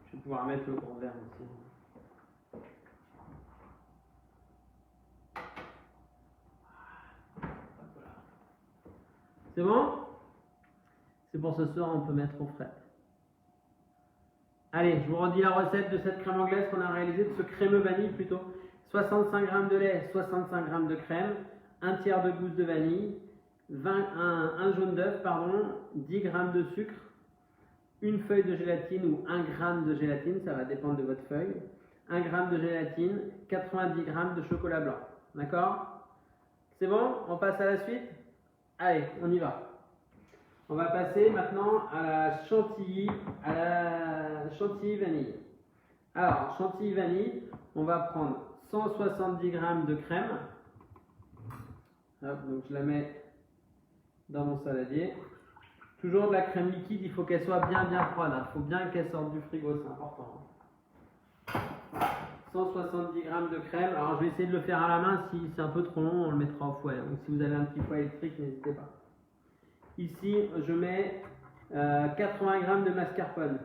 Je vais pouvoir mettre le grand verre aussi. C'est bon? C'est pour ce soir, on peut mettre au frais. Allez, je vous redis la recette de cette crème anglaise qu'on a réalisée, de ce crémeux vanille plutôt. 65 g de lait, 65 g de crème, un tiers de gousse de vanille, un jaune d'œuf, pardon, 10 g de sucre, une feuille de gélatine ou 1 g de gélatine, ça va dépendre de votre feuille, 1 g de gélatine, 90 g de chocolat blanc. D'accord? C'est bon? On passe à la suite? Allez, on y va. On va passer maintenant à la chantilly vanille. Alors, chantilly vanille, on va prendre 170 g de crème. Hop, donc je la mets dans mon saladier. Toujours de la crème liquide, il faut qu'elle soit bien froide. Il faut bien qu'elle sorte du frigo, c'est important. 170 g de crème. Alors je vais essayer de le faire à la main. Si c'est un peu trop long, on le mettra au fouet. Donc si vous avez un petit fouet électrique, n'hésitez pas. Ici, je mets 80 g de mascarpone.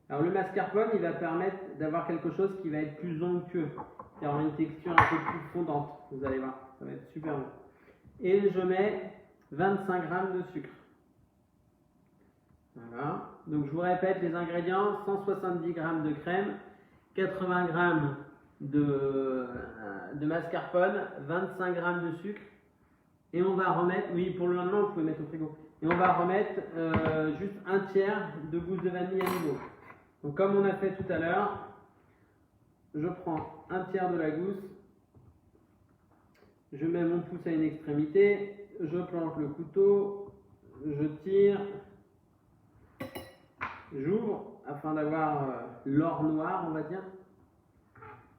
Alors le mascarpone, il va permettre d'avoir quelque chose qui va être plus onctueux, qui aura une texture un peu plus fondante. Vous allez voir, ça va être super bon. Et je mets 25 g de sucre. Voilà. Donc je vous répète les ingrédients, 170 g de crème, 80 g de mascarpone, 25 g de sucre. Et on va remettre, oui pour le lendemain vous pouvez mettre au frigo. Et on va remettre juste un tiers de gousse de vanille à nouveau. Donc comme on a fait tout à l'heure, je prends un tiers de la gousse, je mets mon pouce à une extrémité, je plante le couteau, je tire, j'ouvre afin d'avoir l'or noir, on va dire.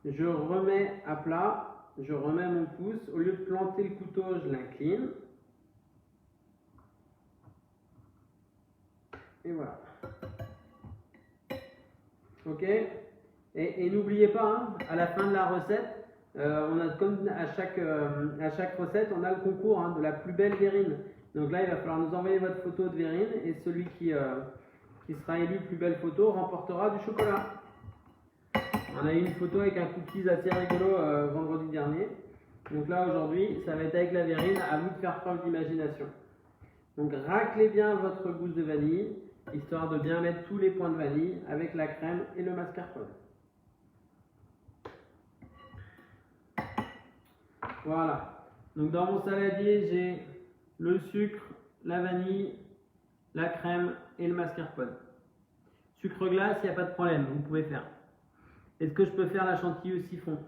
Je remets à plat, je remets mon pouce, au lieu de planter le couteau, je l'incline. Et voilà. Ok? Et n'oubliez pas, hein, à la fin de la recette, on a comme à chaque recette, on a le concours hein, de la plus belle verrine. Donc là, il va falloir nous envoyer votre photo de verrine et celui qui sera élu plus belle photo remportera du chocolat. On a eu une photo avec un cookies assez rigolo vendredi dernier. Donc là, aujourd'hui, ça va être avec la verrine, à vous de faire preuve d'imagination. Donc raclez bien votre gousse de vanille, histoire de bien mettre tous les points de vanille avec la crème et le mascarpone. Voilà. Donc dans mon saladier, j'ai le sucre, la vanille, la crème et le mascarpone. Sucre glace, il n'y a pas de problème, vous pouvez faire. Est-ce que je peux faire la chantilly au siphon?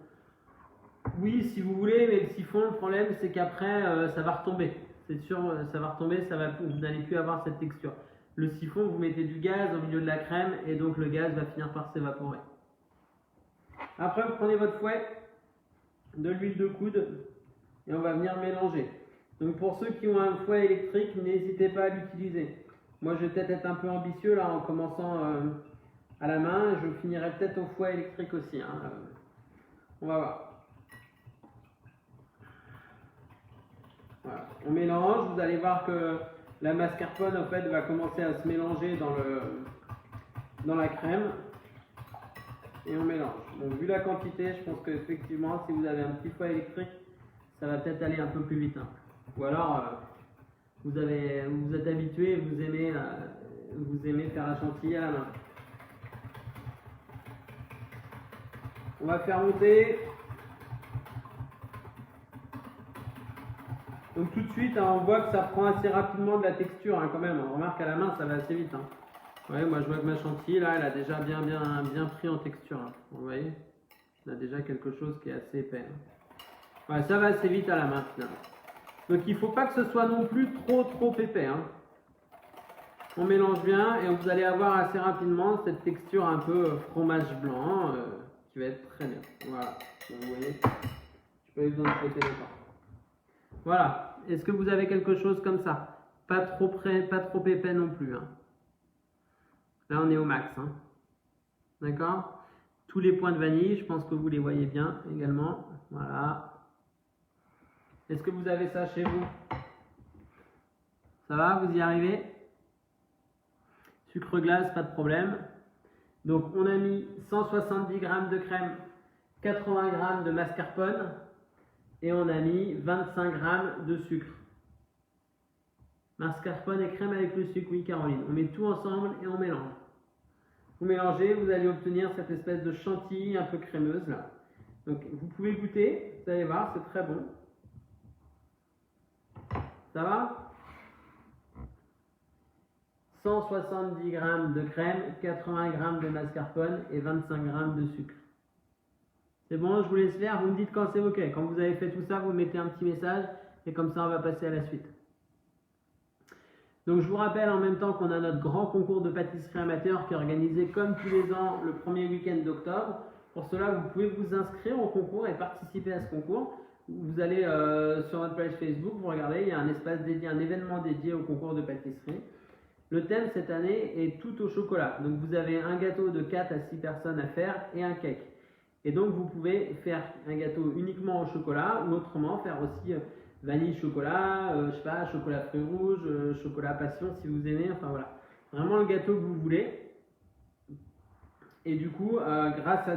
Oui, si vous voulez, mais le siphon, le problème, c'est qu'après, ça va retomber. C'est sûr, ça va retomber, vous n'allez plus avoir cette texture. Le siphon, vous mettez du gaz au milieu de la crème et donc le gaz va finir par s'évaporer. Après, vous prenez votre fouet, de l'huile de coude et on va venir mélanger. Donc pour ceux qui ont un fouet électrique, n'hésitez pas à l'utiliser. Moi, je vais peut-être être un peu ambitieux là en commençant à la main. Je finirai peut-être au fouet électrique aussi. Hein. On va voir. Voilà. On mélange, vous allez voir que la mascarpone en fait va commencer à se mélanger dans la crème et on mélange. Donc vu la quantité, je pense qu'effectivement si vous avez un petit fouet électrique, ça va peut-être aller un peu plus vite. Hein. Ou alors vous êtes habitué, vous aimez faire la chantilly à la main. On va faire monter. Donc tout de suite, hein, on voit que ça prend assez rapidement de la texture hein, quand même. On remarque à la main, ça va assez vite. Hein. Ouais, moi je vois que ma chantilly, là, elle a déjà bien pris en texture. Hein. Vous voyez, on a déjà quelque chose qui est assez épais. Hein. Ouais, ça va assez vite à la main finalement. Donc il ne faut pas que ce soit non plus trop épais. Hein. On mélange bien et vous allez avoir assez rapidement cette texture un peu fromage blanc qui va être très bien. Voilà, donc, vous voyez, je peux vous en prêter le temps. Voilà, est-ce que vous avez quelque chose comme ça? Pas trop près, pas trop épais non plus. Hein. Là, on est au max. Hein. D'accord? Tous les points de vanille, je pense que vous les voyez bien également. Voilà. Est-ce que vous avez ça chez vous? Ça va? Vous y arrivez? Sucre glace, pas de problème. Donc, on a mis 170 g de crème, 80 g de mascarpone. Et on a mis 25 g de sucre. Mascarpone et crème avec le sucre, oui Caroline. On met tout ensemble et on mélange. Vous mélangez, vous allez obtenir cette espèce de chantilly un peu crémeuse là. Donc vous pouvez goûter, vous allez voir, c'est très bon. Ça va? 170 g de crème, 80 g de mascarpone et 25 g de sucre. C'est bon, je vous laisse faire, vous me dites quand c'est ok. Quand vous avez fait tout ça, vous mettez un petit message et comme ça on va passer à la suite. Donc je vous rappelle en même temps qu'on a notre grand concours de pâtisserie amateur qui est organisé comme tous les ans le premier week-end d'octobre. Pour cela, vous pouvez vous inscrire au concours et participer à ce concours. Vous allez sur notre page Facebook, vous regardez, il y a un espace dédié, un événement dédié au concours de pâtisserie. Le thème cette année est tout au chocolat. Donc vous avez un gâteau de 4 à 6 personnes à faire et un cake. Et donc vous pouvez faire un gâteau uniquement au chocolat ou autrement faire aussi vanille chocolat, je sais pas, chocolat fruits rouges, chocolat passion si vous aimez, enfin voilà. Vraiment le gâteau que vous voulez. Et du coup, grâce à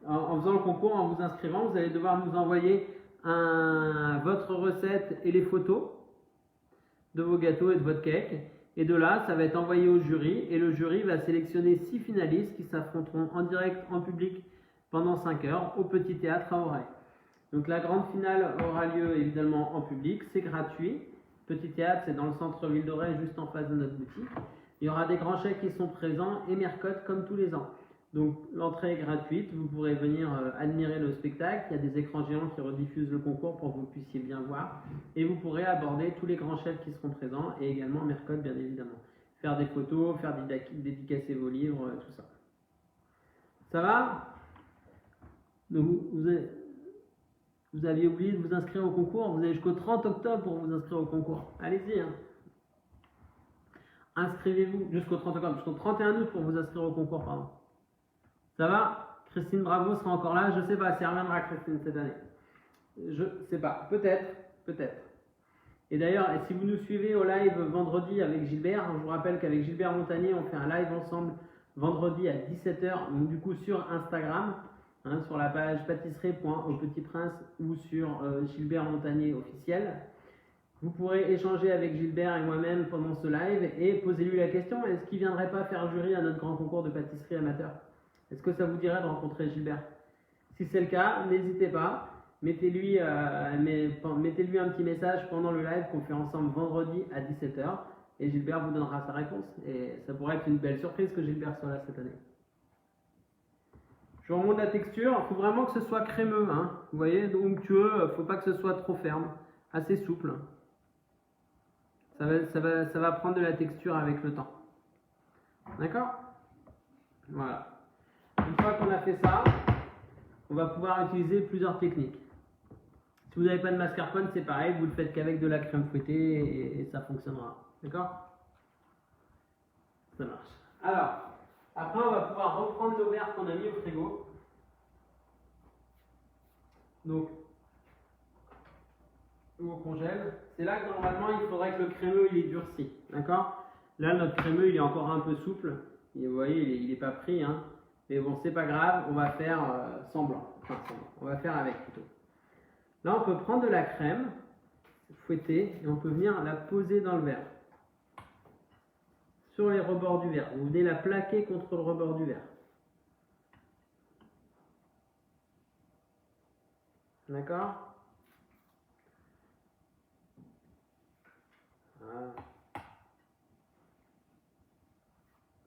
en faisant le concours, en vous inscrivant, vous allez devoir nous envoyer votre recette et les photos de vos gâteaux et de votre cake. Et de là, ça va être envoyé au jury. Et le jury va sélectionner 6 finalistes qui s'affronteront en direct, en public, pendant 5 heures, au Petit Théâtre à Auray. Donc la grande finale aura lieu évidemment en public, c'est gratuit. Petit Théâtre, c'est dans le centre-ville d'Auray, juste en face de notre boutique. Il y aura des grands chèques qui sont présents et mercotte comme tous les ans. Donc l'entrée est gratuite, vous pourrez venir admirer le spectacle, il y a des écrans géants qui rediffusent le concours pour que vous puissiez bien voir. Et vous pourrez aborder tous les grands chefs qui seront présents et également mercotte bien évidemment. Faire des photos, faire dédicacer vos livres, tout ça. Ça va? Donc, vous aviez oublié de vous inscrire au concours, vous avez jusqu'au 30 octobre pour vous inscrire au concours. Allez-y, hein. Inscrivez-vous jusqu'au 30 octobre, jusqu'au 31 août pour vous inscrire au concours, pardon. Ça va? Christine Bravo sera encore là, je sais pas si elle reviendra Christine cette année. Je sais pas, peut-être. Et d'ailleurs, si vous nous suivez au live vendredi avec Gilbert, je vous rappelle qu'avec Gilbert Montagnier, on fait un live ensemble vendredi à 17 h, donc du coup sur Instagram, hein, sur la page pâtisserie.aupetitprince ou sur Gilbert Montagnier officiel. Vous pourrez échanger avec Gilbert et moi-même pendant ce live et posez-lui la question, est-ce qu'il ne viendrait pas faire jury à notre grand concours de pâtisserie amateur? Est-ce que ça vous dirait de rencontrer Gilbert? Si c'est le cas, n'hésitez pas, mettez-lui un petit message pendant le live qu'on fait ensemble vendredi à 17 h et Gilbert vous donnera sa réponse. Et ça pourrait être une belle surprise que Gilbert soit là cette année. Je remonte la texture, il faut vraiment que ce soit crémeux, hein. Vous voyez, onctueux, il ne faut pas que ce soit trop ferme, assez souple. Ça va prendre de la texture avec le temps. D'accord? Voilà. Une fois qu'on a fait ça, on va pouvoir utiliser plusieurs techniques. Si vous n'avez pas de mascarpone, c'est pareil, vous le faites qu'avec de la crème fouettée et ça fonctionnera. D'accord? Ça marche. Alors, après on va pouvoir reprendre l'eau verte qu'on a mis au frigo. Donc, on congèle. C'est là que normalement il faudrait que le crémeux il est durci. D'accord? Là notre crémeux il est encore un peu souple. Et vous voyez, il n'est pas pris, hein. Mais bon, c'est pas grave, on va faire semblant. Enfin, semblant. On va faire avec plutôt. Là, on peut prendre de la crème fouettée et on peut venir la poser dans le verre. Sur les rebords du verre. Vous venez la plaquer contre le rebord du verre. D'accord? Voilà.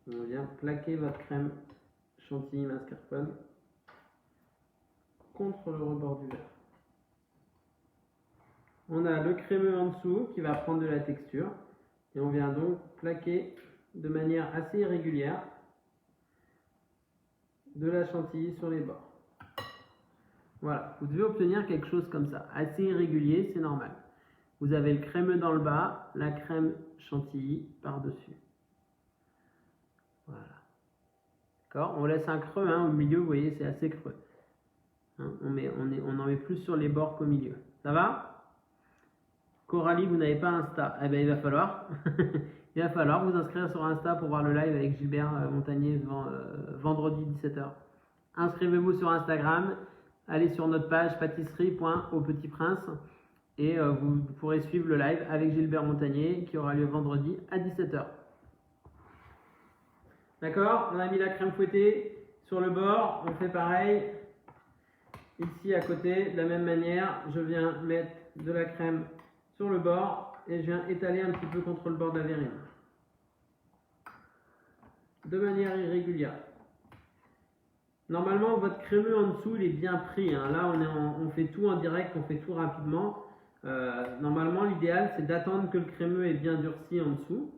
On vient plaquer votre crème chantilly mascarpone contre le rebord du verre. On a le crémeux en dessous qui va prendre de la texture et on vient donc plaquer de manière assez irrégulière de la chantilly sur les bords. Voilà, vous devez obtenir quelque chose comme ça, assez irrégulier, c'est normal. Vous avez le crémeux dans le bas, la crème chantilly par-dessus. Voilà. D'accord? On laisse un creux, hein, au milieu, vous voyez, c'est assez creux. Hein, on en met plus sur les bords qu'au milieu. Ça va? Coralie, vous n'avez pas Insta. Eh bien, il va falloir vous inscrire sur Insta pour voir le live avec Gilbert Montagnier vendredi 17 h. Inscrivez-vous sur Instagram, allez sur notre page pâtisserie.aupetitprince et vous pourrez suivre le live avec Gilbert Montagnier qui aura lieu vendredi à 17 h. D'accord? On a mis la crème fouettée sur le bord, on fait pareil. Ici à côté, de la même manière, je viens mettre de la crème sur le bord et je viens étaler un petit peu contre le bord de la verrine. De manière irrégulière. Normalement, votre crémeux en dessous, il est bien pris. Hein. Là, on fait tout en direct, on fait tout rapidement. Normalement, l'idéal, c'est d'attendre que le crémeux est bien durci en dessous.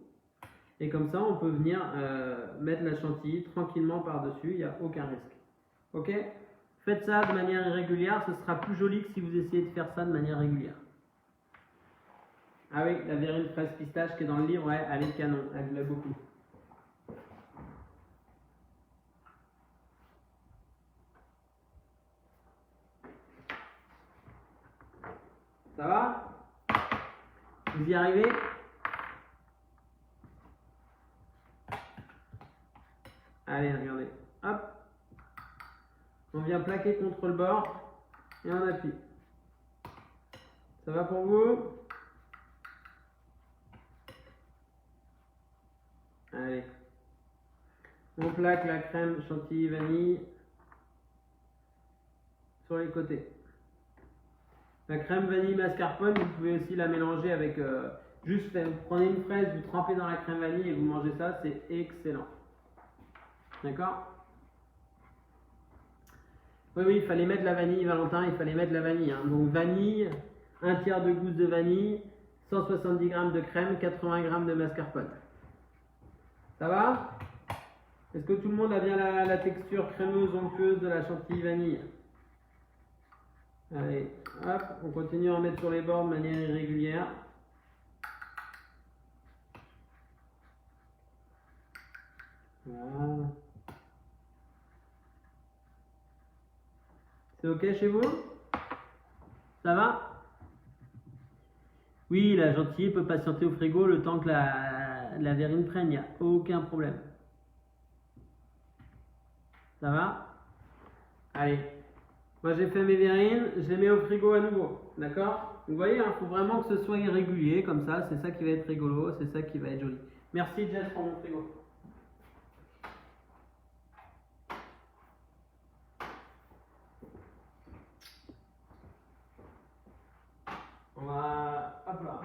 Et comme ça, on peut venir mettre la chantilly tranquillement par-dessus. Il n'y a aucun risque. Ok? Faites ça de manière irrégulière. Ce sera plus joli que si vous essayez de faire ça de manière régulière. Ah oui, la verrine fraise pistache qui est dans le livre, ouais, elle est canon. Elle plaît beaucoup. Ça va? Vous y arrivez? Allez, regardez. Hop. On vient plaquer contre le bord et on appuie. Ça va pour vous? Allez. On plaque la crème chantilly vanille sur les côtés. La crème vanille mascarpone, vous pouvez aussi la mélanger avec juste vous prenez une fraise, vous trempez dans la crème vanille et vous mangez ça, c'est excellent. D'accord? Oui, il fallait mettre la vanille, Valentin, il fallait mettre la vanille. Hein. Donc vanille, un tiers de gousse de vanille, 170 g de crème, 80 g de mascarpone. Ça va? Est-ce que tout le monde a bien la texture crémeuse, onctueuse de la chantilly vanille? Allez, hop, on continue à en mettre sur les bords de manière irrégulière. Voilà. C'est ok chez vous? Ça va? Oui, la chantilly peut patienter au frigo le temps que la verrine prenne, il n'y a aucun problème. Ça va? Allez. Moi j'ai fait mes verrines, je les mets au frigo à nouveau, d'accord? Vous voyez, il faut vraiment que ce soit irrégulier, comme ça, c'est ça qui va être rigolo, c'est ça qui va être joli. Merci Jess pour mon frigo. On va... Hop là.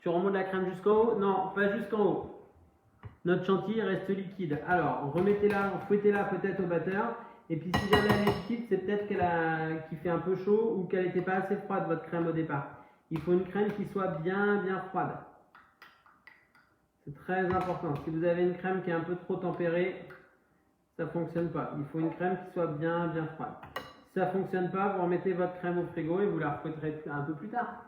Tu remontes la crème jusqu'en haut? Non, pas jusqu'en haut. Notre chantilly reste liquide. Alors, remettez-la, fouettez-la peut-être au batteur. Et puis si jamais elle est liquide, c'est peut-être qu'il fait un peu chaud ou qu'elle n'était pas assez froide, votre crème au départ. Il faut une crème qui soit bien froide. C'est très important. Si vous avez une crème qui est un peu trop tempérée, ça ne fonctionne pas. Il faut une crème qui soit bien froide. Si ça ne fonctionne pas, vous remettez votre crème au frigo et vous la refouetterez un peu plus tard.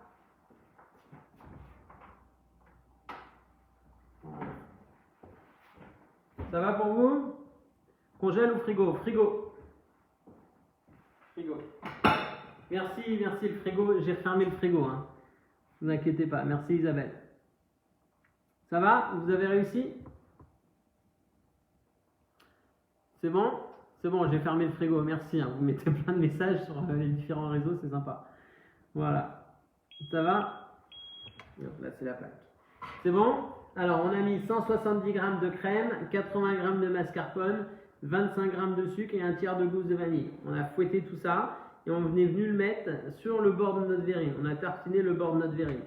Voilà. Ça va pour vous? Congèle ou frigo? Frigo. Frigo. Merci le frigo. J'ai fermé le frigo. Hein. Ne vous inquiétez pas. Merci Isabelle. Ça va? Vous avez réussi? C'est bon? C'est bon, j'ai fermé le frigo. Merci. Hein. Vous mettez plein de messages sur les différents réseaux. C'est sympa. Voilà. Ça va? Là, c'est la plaque. C'est bon? Alors, on a mis 170 g de crème, 80 g de mascarpone, 25 g de sucre et un tiers de gousse de vanille. On a fouetté tout ça et on est venu le mettre sur le bord de notre verrine. On a tartiné le bord de notre verrine.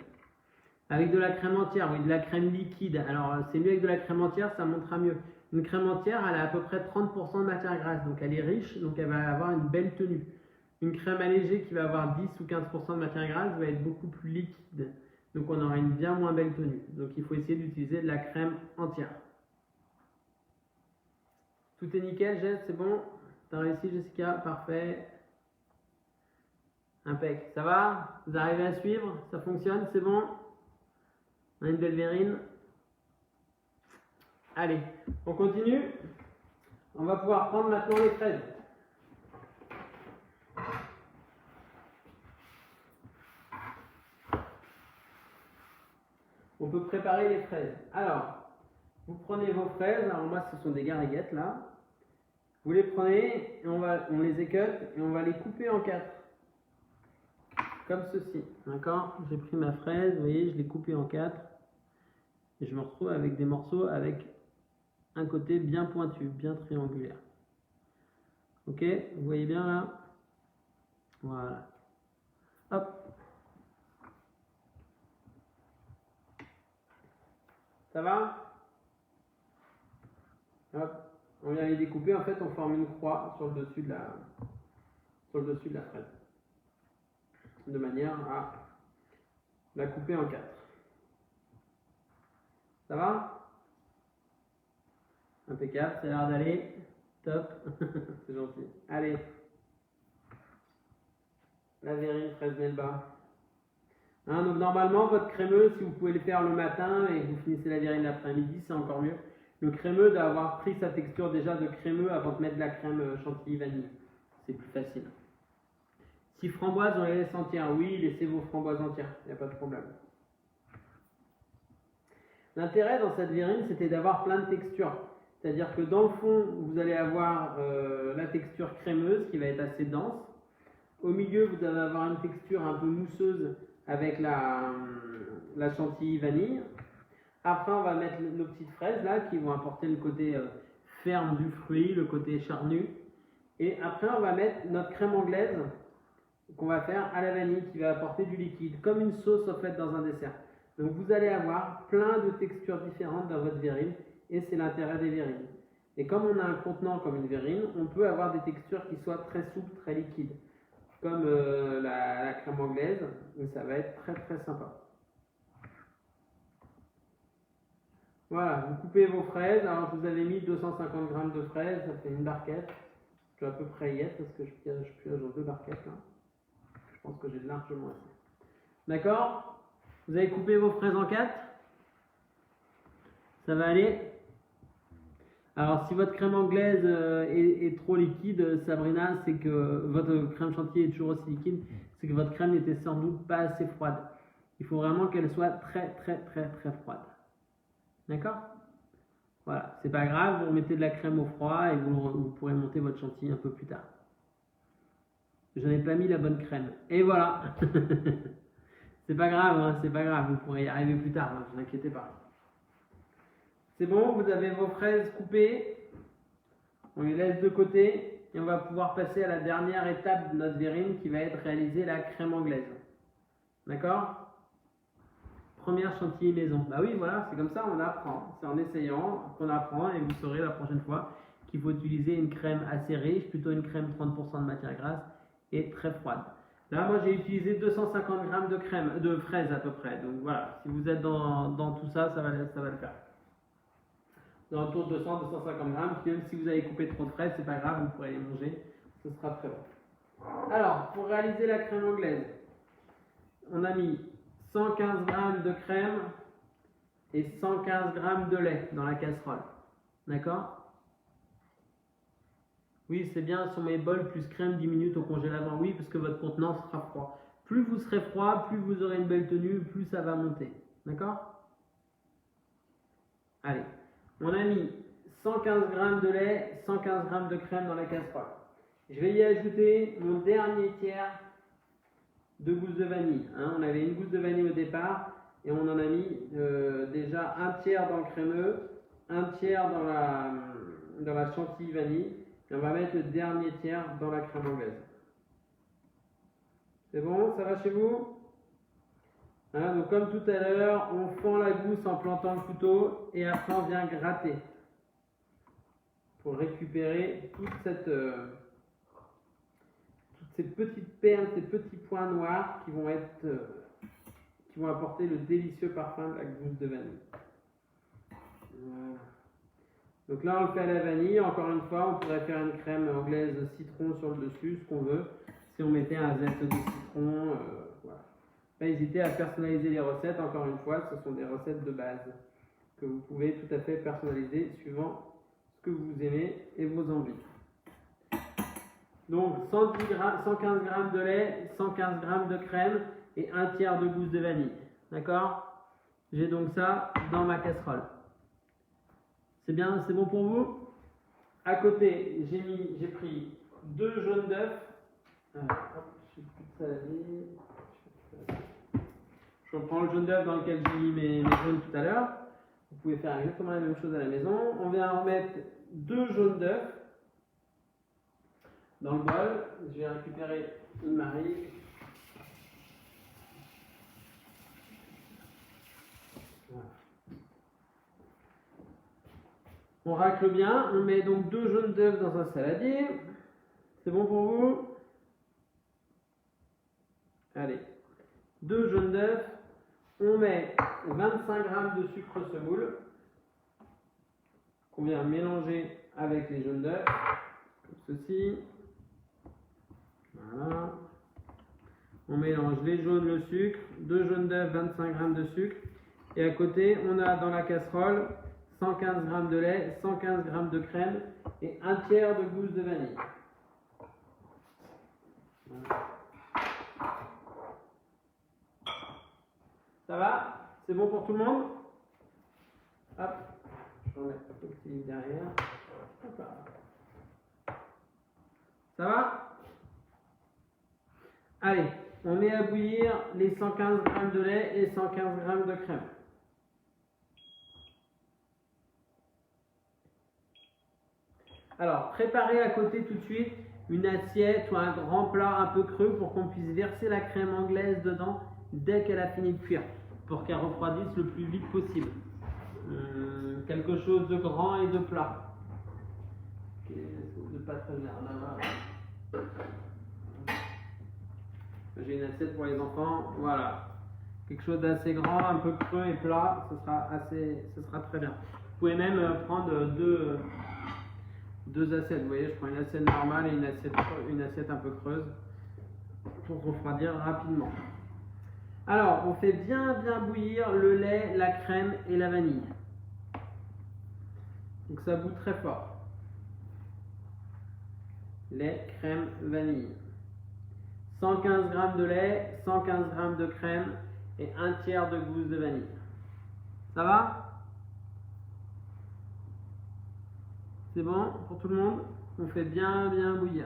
Avec de la crème entière, oui, de la crème liquide. Alors, c'est mieux avec de la crème entière, ça montera mieux. Une crème entière, elle a à peu près 30% de matière grasse, donc elle est riche, donc elle va avoir une belle tenue. Une crème allégée qui va avoir 10 ou 15% de matière grasse va être beaucoup plus liquide. Donc on aura une bien moins belle tenue. Donc il faut essayer d'utiliser de la crème entière. Tout est nickel, Jess, c'est bon? T'as réussi, Jessica? Parfait. Impec. Ça va? Vous arrivez à suivre? Ça fonctionne? C'est bon? On a une belle verrine. Allez, on continue. On va pouvoir prendre maintenant les fraises. On peut préparer les fraises. Alors, vous prenez vos fraises. Alors moi, ce sont des gariguettes là. Vous les prenez et on les écut et on va les couper en 4. Comme ceci. D'accord? J'ai pris ma fraise, vous voyez, je l'ai coupée en 4. Et je me retrouve avec des morceaux avec un côté bien pointu, bien triangulaire. Ok? Vous voyez bien là? Voilà. Hop. Ça va? Hop. On vient les découper. En fait, on forme une croix sur le dessus de la fraise. De manière à la couper en 4. Ça va? Impeccable, ça a l'air d'aller. Top. C'est gentil. Allez. La verrine fraise Melba. Hein, donc normalement, votre crémeux, si vous pouvez le faire le matin et que vous finissez la verrine l'après-midi, c'est encore mieux. Le crémeux doit avoir pris sa texture déjà de crémeux avant de mettre de la crème chantilly vanille. C'est plus facile. Si framboise, on les laisse entières. Oui, laissez vos framboises entières. Il n'y a pas de problème. L'intérêt dans cette verrine, c'était d'avoir plein de textures. C'est-à-dire que dans le fond, vous allez avoir la texture crémeuse qui va être assez dense. Au milieu, vous allez avoir une texture un peu mousseuse avec la chantilly vanille. Après, on va mettre nos petites fraises là qui vont apporter le côté ferme du fruit, le côté charnu. Et après, on va mettre notre crème anglaise qu'on va faire à la vanille qui va apporter du liquide, comme une sauce en fait dans un dessert. Donc vous allez avoir plein de textures différentes dans votre verrine et c'est l'intérêt des verrines. Et comme on a un contenant comme une verrine, on peut avoir des textures qui soient très souples, très liquides, comme la crème anglaise, et ça va être très très sympa. Voilà, vous coupez vos fraises. Alors je vous avais mis 250 g de fraises, ça fait une barquette. Je dois à peu près y être parce que je pioche dans 2 barquettes là. Je pense que j'ai largement assez. D'accord? Vous avez coupé vos fraises en 4. Ça va aller? Alors si votre crème anglaise est trop liquide, Sabrina, c'est que votre crème chantilly est toujours aussi liquide, c'est que votre crème n'était sans doute pas assez froide. Il faut vraiment qu'elle soit très très très très froide. D'accord? Voilà, c'est pas grave, vous remettez de la crème au froid et vous pourrez monter votre chantilly un peu plus tard. Je n'ai pas mis la bonne crème. Et voilà. C'est pas grave, hein, c'est pas grave, vous pourrez y arriver plus tard, ne vous inquiétez pas. C'est bon, vous avez vos fraises coupées. On les laisse de côté et on va pouvoir passer à la dernière étape de notre verrine qui va être réaliser la crème anglaise. D'accord? Première chantilly maison. Bah oui, voilà, c'est comme ça, on apprend. C'est en essayant qu'on apprend et vous saurez la prochaine fois qu'il faut utiliser une crème assez riche, plutôt une crème 30% de matière grasse et très froide. Là, moi, j'ai utilisé 250 g de fraises à peu près. Donc voilà, si vous êtes dans tout ça, ça va le faire. Dans autour de 200-250 g, même si vous avez coupé trop de fraises, c'est pas grave, vous pourrez les manger, ce sera très bon. Alors, pour réaliser la crème anglaise, on a mis 115 g de crème et 115 g de lait dans la casserole. D'accord? Oui, c'est bien, sur mes bols, plus crème 10 minutes au congélateur. Oui, parce que votre contenant sera froid. Plus vous serez froid, plus vous aurez une belle tenue, plus ça va monter. D'accord? Allez, on a mis 115 g de lait, 115 g de crème dans la casserole. Je vais y ajouter mon dernier tiers de gousse de vanille. On avait une gousse de vanille au départ et on en a mis déjà un tiers dans le crémeux, un tiers dans la chantilly vanille et on va mettre le dernier tiers dans la crème anglaise. C'est bon, ça va chez vous? Donc comme tout à l'heure, on fend la gousse en plantant le couteau et après on vient gratter pour récupérer toutes ces petites perles, ces petits points noirs qui vont apporter le délicieux parfum de la gousse de vanille. Voilà. Donc là, on le fait à la vanille. Encore une fois, on pourrait faire une crème anglaise citron sur le dessus, ce qu'on veut. Si on mettait un zeste de citron, voilà. Pas hésiter à personnaliser les recettes. Encore une fois, ce sont des recettes de base que vous pouvez tout à fait personnaliser suivant ce que vous aimez et vos envies. Donc 115 g de lait, 115 g de crème et un tiers de gousse de vanille. D'accord? J'ai donc ça dans ma casserole. C'est bien, c'est bon pour vous? À côté, j'ai pris 2 jaunes d'œufs. Je reprends le jaune d'œuf dans lequel j'ai mis mes jaunes tout à l'heure. Vous pouvez faire exactement la même chose à la maison. On vient remettre 2 jaunes d'œufs dans le bol. Je vais récupérer une marée. On racle bien, on met donc 2 jaunes d'œufs dans un saladier. C'est bon pour vous? Allez, 2 jaunes d'œufs. On met 25 g de sucre semoule qu'on vient mélanger avec les jaunes d'œufs, comme ceci. Voilà. On mélange les jaunes, le sucre, 2 jaunes d'œufs, 25 g de sucre. Et à côté, on a dans la casserole 115 g de lait, 115 g de crème et un tiers de gousse de vanille. Voilà. Ça va? C'est bon pour tout le monde? Hop, je vais mettre un petit derrière. Hop là. Ça va? Allez, on met à bouillir les 115 g de lait et 115 g de crème. Alors, préparez à côté tout de suite une assiette ou un grand plat un peu creux pour qu'on puisse verser la crème anglaise dedans dès qu'elle a fini de cuire, pour qu'elle refroidisse le plus vite possible. Quelque chose de grand et de plat. De pas très bien. J'ai une assiette pour les enfants, voilà. Quelque chose d'assez grand, un peu creux et plat, ce sera très bien. Vous pouvez même prendre deux assiettes. Vous voyez, je prends une assiette normale et une assiette un peu creuse pour refroidir rapidement. Alors, on fait bien bouillir le lait, la crème et la vanille. Donc ça bout très fort. Lait, crème, vanille. 115 g de lait, 115 g de crème et un tiers de gousse de vanille. Ça va? C'est bon pour tout le monde? On fait bien bouillir.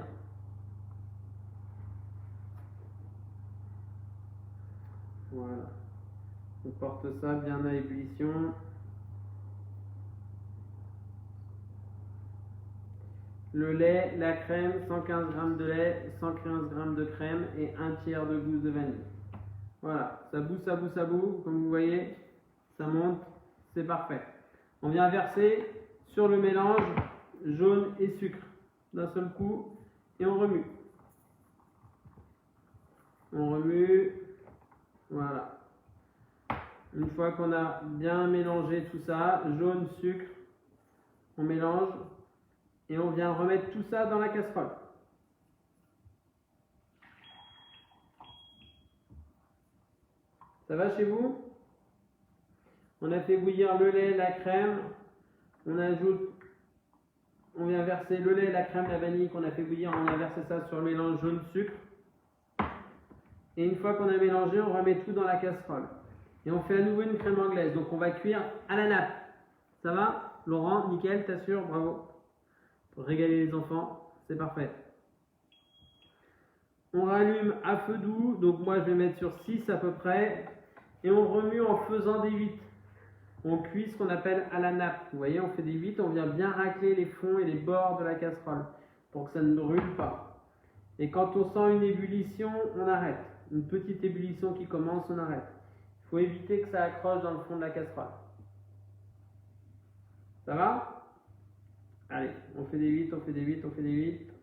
Voilà. On porte ça bien à ébullition. Le lait, la crème, 115 g de lait, 115 g de crème et un tiers de gousse de vanille. Voilà, ça bout, comme vous voyez, ça monte, c'est parfait. On vient verser sur le mélange jaune et sucre d'un seul coup et on remue. On remue, voilà. Une fois qu'on a bien mélangé tout ça, jaune, sucre, on mélange et on vient remettre tout ça dans la casserole. Ça va chez vous? On a fait bouillir le lait, la crème, on vient verser le lait, la crème, la vanille qu'on a fait bouillir, on a versé ça sur le mélange jaune sucre. Et une fois qu'on a mélangé, on remet tout dans la casserole. Et on fait à nouveau une crème anglaise. Donc on va cuire à la nappe. Ça va? Laurent, nickel, t'assures, bravo. Pour régaler les enfants, c'est parfait. On rallume à feu doux, donc moi je vais mettre sur 6 à peu près. Et on remue en faisant des 8. On cuit ce qu'on appelle à la nappe. Vous voyez, on fait des 8, on vient bien racler les fonds et les bords de la casserole pour que ça ne brûle pas. Et quand on sent une ébullition, on arrête. Une petite ébullition qui commence, on arrête. Il faut éviter que ça accroche dans le fond de la casserole. Ça va? Allez, on fait des 8, on fait des 8, on fait des 8.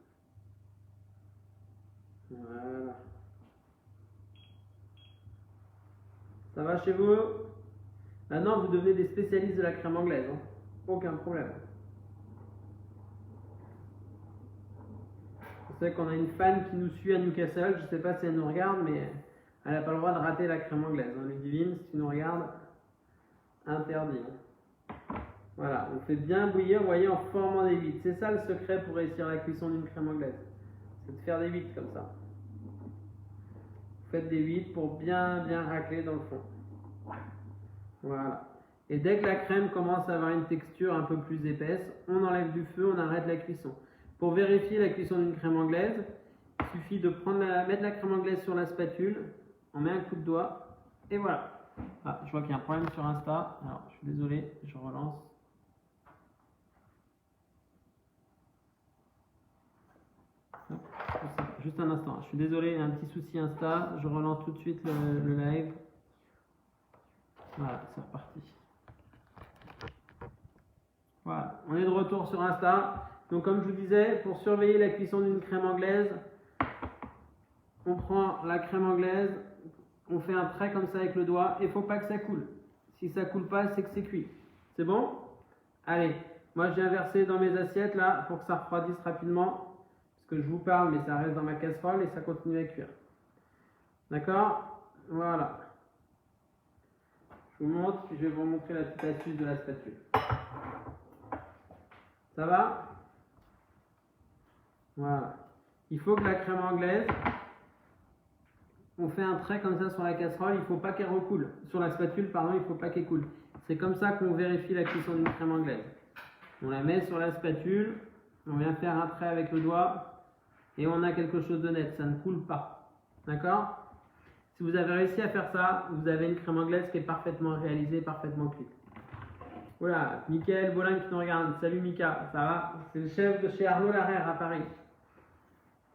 Voilà. Ça va chez vous? Maintenant, vous devenez des spécialistes de la crème anglaise. Hein. Aucun problème. Je sais qu'on a une fan qui nous suit à Newcastle. Je ne sais pas si elle nous regarde, mais elle n'a pas le droit de rater la crème anglaise. Hein. Ludivine, si tu nous regardes, interdit. Voilà, on fait bien bouillir, vous voyez, en formant des 8. C'est ça le secret pour réussir la cuisson d'une crème anglaise. C'est de faire des 8 comme ça. Vous faites des 8 pour bien racler dans le fond. Voilà. Et dès que la crème commence à avoir une texture un peu plus épaisse, on enlève du feu, on arrête la cuisson. Pour vérifier la cuisson d'une crème anglaise, il suffit de mettre la crème anglaise sur la spatule, on met un coup de doigt, et voilà. Ah, je vois qu'il y a un problème sur Insta, alors je suis désolé, je relance. Juste un instant, je suis désolé, il y a un petit souci Insta, je relance tout de suite le live. Voilà, c'est reparti. Voilà, on est de retour sur Insta. Donc comme je vous disais, pour surveiller la cuisson d'une crème anglaise, on prend la crème anglaise, on fait un trait comme ça avec le doigt et il ne faut pas que ça coule. Si ça ne coule pas, c'est que c'est cuit. C'est bon? Allez, moi j'ai inversé dans mes assiettes là pour que ça refroidisse rapidement. Parce que je vous parle, mais ça reste dans ma casserole et ça continue à cuire. D'accord? Voilà. Je vous montre, puis je vais vous montrer la petite astuce de la spatule. Ça va? Voilà. Il faut que la crème anglaise, on fait un trait comme ça sur la casserole, il ne faut pas qu'elle recoule. Sur la spatule, pardon, il ne faut pas qu'elle coule. C'est comme ça qu'on vérifie la cuisson d'une crème anglaise. On la met sur la spatule, on vient faire un trait avec le doigt et on a quelque chose de net, ça ne coule pas. D'accord? Si vous avez réussi à faire ça, vous avez une crème anglaise qui est parfaitement réalisée, parfaitement cuite. Voilà, Mickaël Bolin qui nous regarde. Salut Mika, ça va? C'est le chef de chez Arnaud Larère à Paris.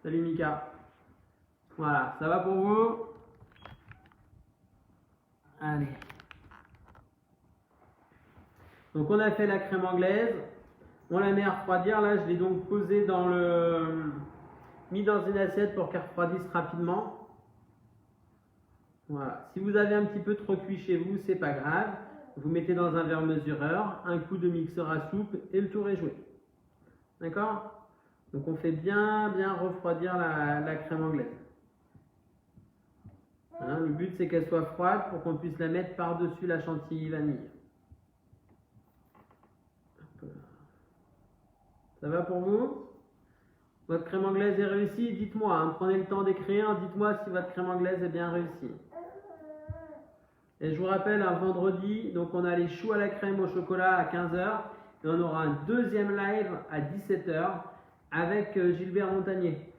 Salut Mika. Voilà, ça va pour vous? Allez. Donc on a fait la crème anglaise. On la met à refroidir. Là, je l'ai donc posée mis dans une assiette pour qu'elle refroidisse rapidement. Voilà. Si vous avez un petit peu trop cuit chez vous, c'est pas grave. Vous mettez dans un verre mesureur, un coup de mixeur à soupe et le tour est joué. D'accord? Donc on fait bien refroidir la crème anglaise. Hein, le but c'est qu'elle soit froide pour qu'on puisse la mettre par-dessus la chantilly vanille. Ça va pour vous? Votre crème anglaise est réussie? Dites-moi, hein, prenez le temps d'écrire, dites-moi si votre crème anglaise est bien réussie. Et je vous rappelle, un vendredi, donc on a les choux à la crème au chocolat à 15 h et on aura un deuxième live à 17 h avec Gilbert Montagnier.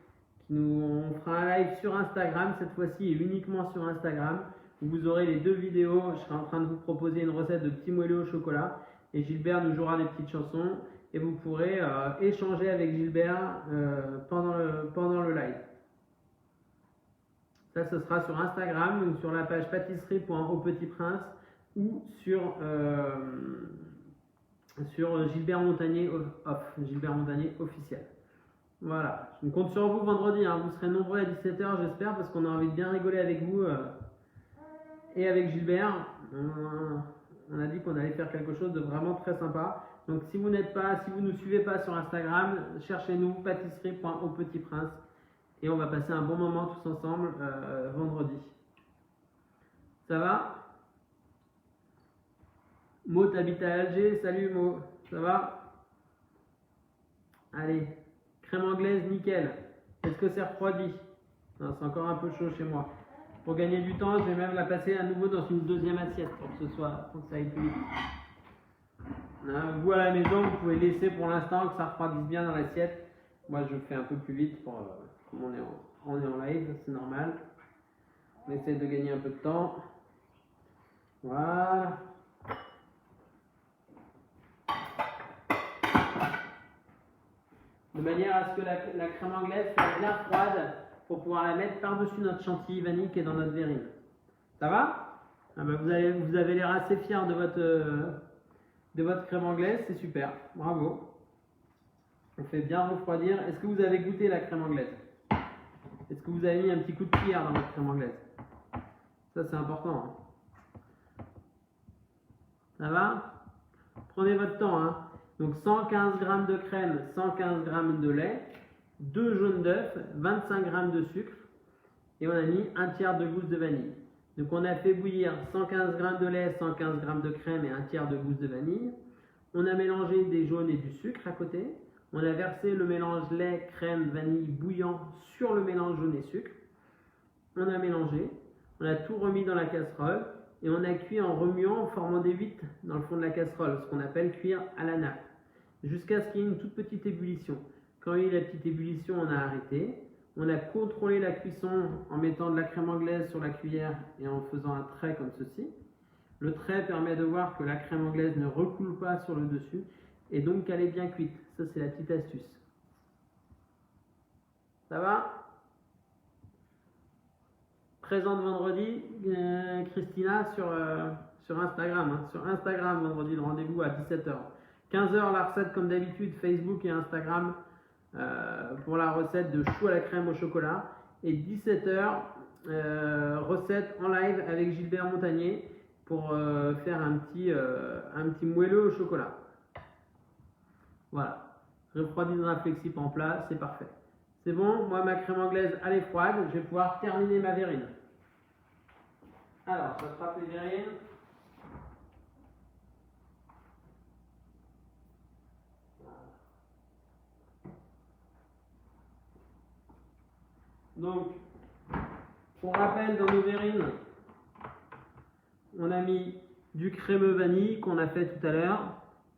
On fera un live sur Instagram cette fois-ci et uniquement sur Instagram. Où vous aurez les deux vidéos. Je serai en train de vous proposer une recette de petits moelleux au chocolat et Gilbert nous jouera des petites chansons et vous pourrez échanger avec Gilbert pendant le live. Ça, ce sera sur Instagram ou sur la page pâtisserie.aupetitprince ou sur Gilbert Montagnier Gilbert Montagnier officiel. Voilà, je compte sur vous vendredi, hein. Vous serez nombreux à 17 h j'espère, parce qu'on a envie de bien rigoler avec vous et avec Gilbert. On a dit qu'on allait faire quelque chose de vraiment très sympa. Donc si vous ne nous suivez pas sur Instagram, cherchez-nous pâtisserie.aupetitprince et on va passer un bon moment tous ensemble vendredi. Ça va? Mo, t'habites à Alger? Salut Mo, ça va? Allez. Crème anglaise, nickel. Est-ce que c'est refroidi? Non, c'est encore un peu chaud chez moi. Pour gagner du temps, je vais même la passer à nouveau dans une deuxième assiette pour que ça aille plus vite. Vous à la maison, vous pouvez laisser pour l'instant que ça refroidisse bien dans l'assiette. Moi, je fais un peu plus vite comme on est en live, c'est normal. On essaie de gagner un peu de temps. Voilà. De manière à ce que la crème anglaise soit bien froide pour pouvoir la mettre par-dessus notre chantilly vanille qui est dans notre verrine. Ça va? Ah ben vous avez l'air assez fiers de votre crème anglaise, c'est super. Bravo. On fait bien refroidir. Est-ce que vous avez goûté la crème anglaise? Est-ce que vous avez mis un petit coup de cuillère dans votre crème anglaise? Ça c'est important. Hein. Ça va? Prenez votre temps. Hein. Donc 115 g de crème, 115 g de lait, 2 jaunes d'œufs, 25 g de sucre et on a mis un tiers de gousse de vanille. Donc on a fait bouillir 115 g de lait, 115 g de crème et un tiers de gousse de vanille. On a mélangé des jaunes et du sucre à côté. On a versé le mélange lait, crème, vanille bouillant sur le mélange jaune et sucre. On a mélangé, on a tout remis dans la casserole et on a cuit en remuant en formant des huîtres dans le fond de la casserole, ce qu'on appelle cuire à la nappe, jusqu'à ce qu'il y ait une toute petite ébullition. Quand il y a eu la petite ébullition, on a arrêté. On a contrôlé la cuisson en mettant de la crème anglaise sur la cuillère et en faisant un trait comme ceci. Le trait permet de voir que la crème anglaise ne recoule pas sur le dessus et donc qu'elle est bien cuite. Ça, c'est la petite astuce. Ça va? Présente vendredi, Christina, sur Instagram. Hein. Sur Instagram, vendredi, le rendez-vous à 17 h. 15h la recette comme d'habitude, Facebook et Instagram pour la recette de choux à la crème au chocolat. Et 17h, recette en live avec Gilbert Montagnier pour faire un petit moelleux au chocolat. Voilà. Refroidi dans un flexip en plat, c'est parfait. C'est bon, moi ma crème anglaise elle est froide, je vais pouvoir terminer ma verrine. Alors, j'attrape les verrines. Donc, pour rappel, dans nos verrines, on a mis du crémeux vanille qu'on a fait tout à l'heure,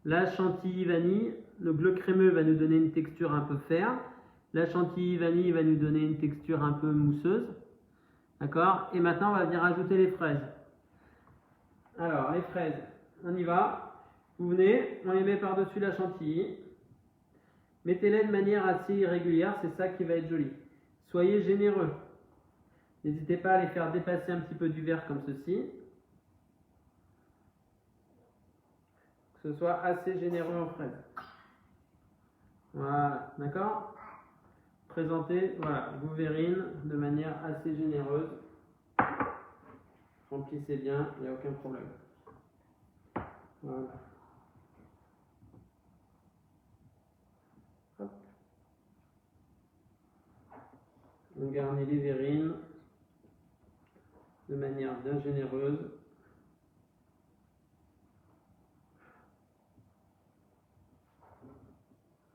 la chantilly vanille. Donc le crémeux va nous donner une texture un peu ferme, la chantilly vanille va nous donner une texture un peu mousseuse. D'accord? Et maintenant, on va venir ajouter les fraises. Alors, les fraises, on y va. Vous venez, on les met par-dessus la chantilly. Mettez-les de manière assez irrégulière, c'est ça qui va être joli. Soyez généreux. N'hésitez pas à les faire dépasser un petit peu du verre comme ceci. Que ce soit assez généreux en fraises. Voilà, d'accord? Présentez, voilà, vos verrines de manière assez généreuse. Remplissez bien, il n'y a aucun problème. Voilà. Hop. On garnit les verrines de manière bien généreuse.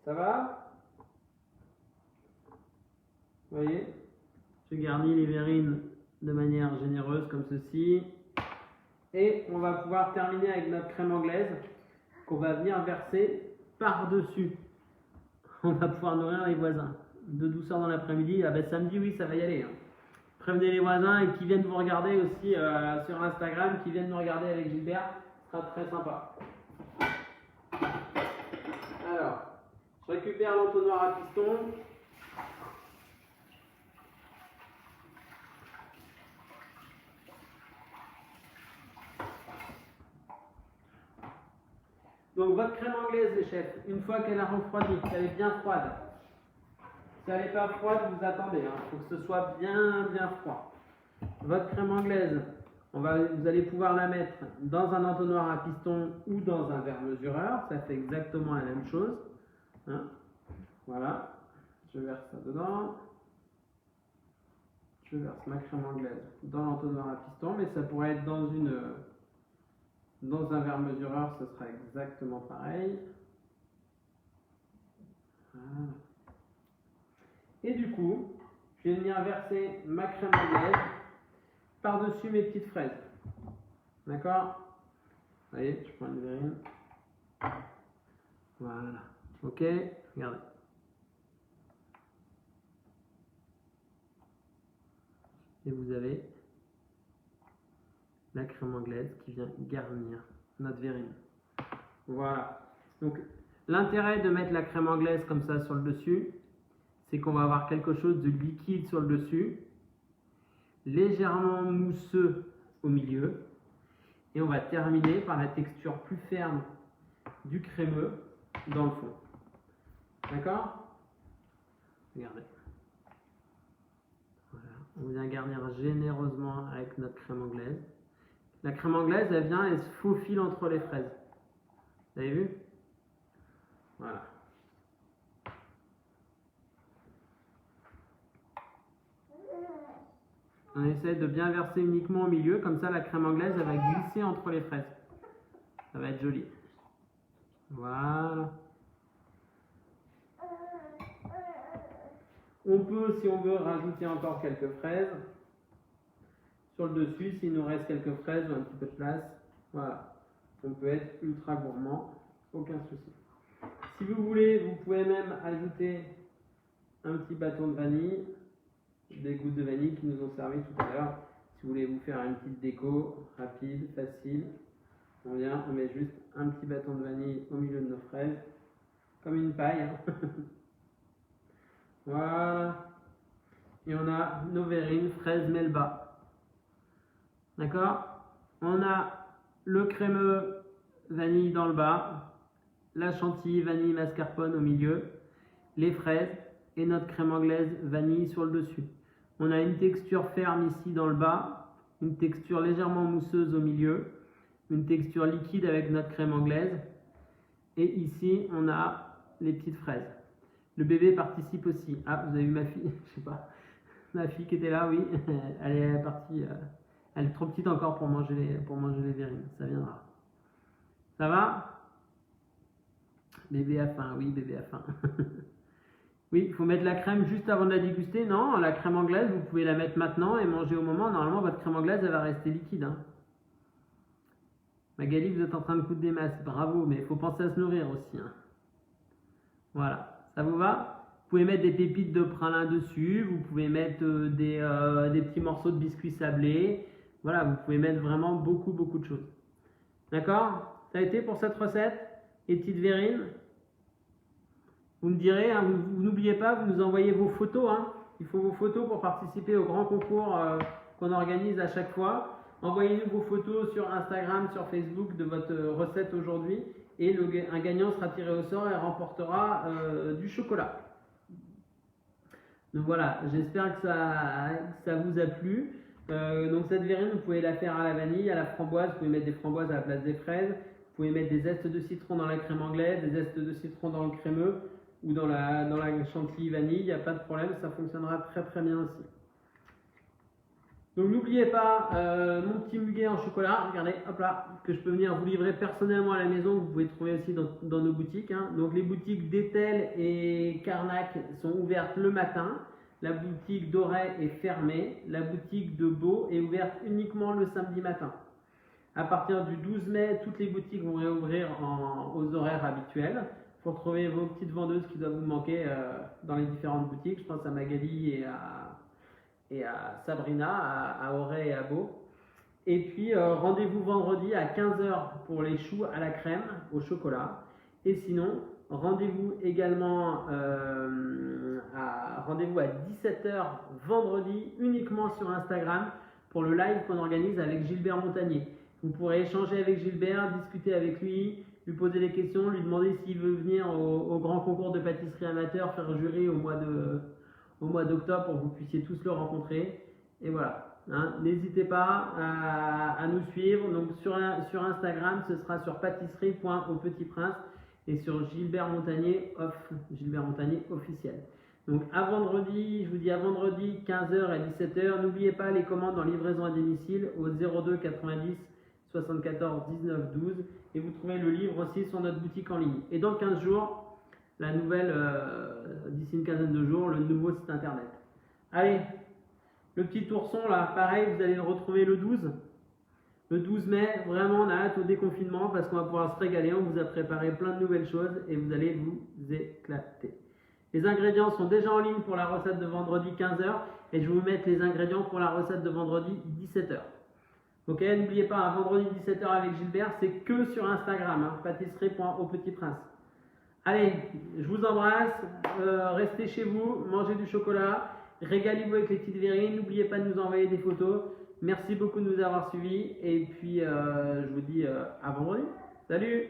Ça va? Vous voyez? Je garnis les verrines de manière généreuse comme ceci. Et on va pouvoir terminer avec notre crème anglaise qu'on va venir verser par-dessus. On va pouvoir nourrir les voisins. De douceur dans l'après-midi. Ah ben samedi, oui, ça va y aller. Hein. Prévenez les voisins et qui viennent vous regarder aussi sur Instagram, qui viennent nous regarder avec Gilbert. Ce sera très sympa. Alors, je récupère l'entonnoir à piston. Donc votre crème anglaise, les chefs, une fois qu'elle a refroidi, qu'elle est bien froide. Si elle n'est pas froide, vous attendez. Il faut que ce soit bien froid. Votre crème anglaise, vous allez pouvoir la mettre dans un entonnoir à piston ou dans un verre mesureur. Ça fait exactement la même chose. Hein, voilà. Je verse ça dedans. Je verse ma crème anglaise dans l'entonnoir à piston, mais ça pourrait être dans un verre mesureur, ce sera exactement pareil. Voilà. Et du coup, je vais venir verser ma crème anglaise par-dessus mes petites fraises. D'accord? Vous voyez, je prends une verrine. Voilà. Ok, regardez. Et vous avez la crème anglaise qui vient garnir notre verrine. Voilà. Donc, l'intérêt de mettre la crème anglaise comme ça sur le dessus, c'est qu'on va avoir quelque chose de liquide sur le dessus, légèrement mousseux au milieu, et on va terminer par la texture plus ferme du crémeux dans le fond. D'accord? Regardez. Voilà. On vient garnir généreusement avec notre crème anglaise. La crème anglaise, elle vient et se faufile entre les fraises. Vous avez vu? Voilà. On essaie de bien verser uniquement au milieu, comme ça la crème anglaise elle va glisser entre les fraises. Ça va être joli. Voilà. On peut, si on veut, rajouter encore quelques fraises sur le dessus, s'il nous reste quelques fraises ou un petit peu de place. Voilà. On peut être ultra gourmand, aucun souci. Si vous voulez, vous pouvez même ajouter un petit bâton de vanille, des gouttes de vanille qui nous ont servi tout à l'heure. Si vous voulez vous faire une petite déco rapide, facile, on vient, on met juste un petit bâton de vanille au milieu de nos fraises, comme une paille. Hein. Voilà. Et on a nos verrines fraises melba. D'accord? On a le crémeux vanille dans le bas, la chantilly, vanille, mascarpone au milieu, les fraises et notre crème anglaise vanille sur le dessus. On a une texture ferme ici dans le bas, une texture légèrement mousseuse au milieu, une texture liquide avec notre crème anglaise. Et ici, on a les petites fraises. Le bébé participe aussi. Ah, vous avez vu ma fille? Je sais pas. Ma fille qui était là, oui. Elle est partie. Elle est trop petite encore pour manger les verrines. Ça viendra. Ça va? Bébé a faim, oui, bébé a faim. Oui, il faut mettre la crème juste avant de la déguster. Non, la crème anglaise, vous pouvez la mettre maintenant et manger au moment. Normalement, votre crème anglaise, elle va rester liquide. Hein. Magali, vous êtes en train de coudre des masses. Bravo, mais il faut penser à se nourrir aussi. Hein. Voilà, ça vous va? Vous pouvez mettre des pépites de pralin dessus. Vous pouvez mettre des petits morceaux de biscuits sablés. Voilà, vous pouvez mettre vraiment beaucoup de choses. D'accord? Ça a été pour cette recette? Les petites verrines? Vous me direz, hein, vous n'oubliez pas, vous nous envoyez vos photos. Hein. Il faut vos photos pour participer au grand concours qu'on organise à chaque fois. Envoyez-nous vos photos sur Instagram, sur Facebook de votre recette aujourd'hui. Et un gagnant sera tiré au sort et remportera du chocolat. Donc voilà, j'espère que ça vous a plu. Donc cette verrine, vous pouvez la faire à la vanille, à la framboise. Vous pouvez mettre des framboises à la place des fraises. Vous pouvez mettre des zestes de citron dans la crème anglaise, des zestes de citron dans le crémeux ou dans la chantilly vanille. Il n'y a pas de problème, ça fonctionnera très bien aussi. Donc n'oubliez pas mon petit muguet en chocolat, regardez, hop là, que je peux venir vous livrer personnellement à la maison, que vous pouvez trouver aussi dans nos boutiques. Hein. Donc les boutiques d'Etel et Carnac sont ouvertes le matin, la boutique d'Auray est fermée, la boutique de Beau est ouverte uniquement le samedi matin. À partir du 12 mai, toutes les boutiques vont réouvrir aux horaires habituels. Il faut retrouver vos petites vendeuses qui doivent vous manquer dans les différentes boutiques. Je pense à Magali et à Sabrina, à Auray et à Beau. Et puis rendez-vous vendredi à 15 h pour les choux à la crème au chocolat. Et sinon, rendez-vous également rendez-vous à 17 h vendredi uniquement sur Instagram pour le live qu'on organise avec Gilbert Montagnier. Vous pourrez échanger avec Gilbert, discuter avec lui, lui poser des questions, lui demander s'il veut venir au grand concours de pâtisserie amateur, faire jury au mois d'octobre pour que vous puissiez tous le rencontrer. Et voilà, hein, n'hésitez pas à nous suivre. Donc sur Instagram, ce sera sur pâtisserie.aupetitprince et sur Gilbert Montagnier officiel. Donc à vendredi, je vous dis à vendredi 15 h et 17 h. N'oubliez pas les commandes en livraison à domicile au 02 90 74 19 12 et vous trouvez le livre aussi sur notre boutique en ligne. Et dans 15 jours, la nouvelle, d'ici une quinzaine de jours, le nouveau site internet. Allez, le petit ourson là, pareil, vous allez le retrouver le 12. Le 12 mai, vraiment on a hâte au déconfinement parce qu'on va pouvoir se régaler, on vous a préparé plein de nouvelles choses et vous allez vous éclater. Les ingrédients sont déjà en ligne pour la recette de vendredi 15 h et je vais vous mettre les ingrédients pour la recette de vendredi 17 h. Ok, n'oubliez pas, à vendredi 17 h avec Gilbert, c'est que sur Instagram, hein, pâtisserie.aupetitprince. Allez, je vous embrasse, restez chez vous, mangez du chocolat, régalez-vous avec les petites verrines, n'oubliez pas de nous envoyer des photos. Merci beaucoup de nous avoir suivis et puis je vous dis à vendredi. Salut!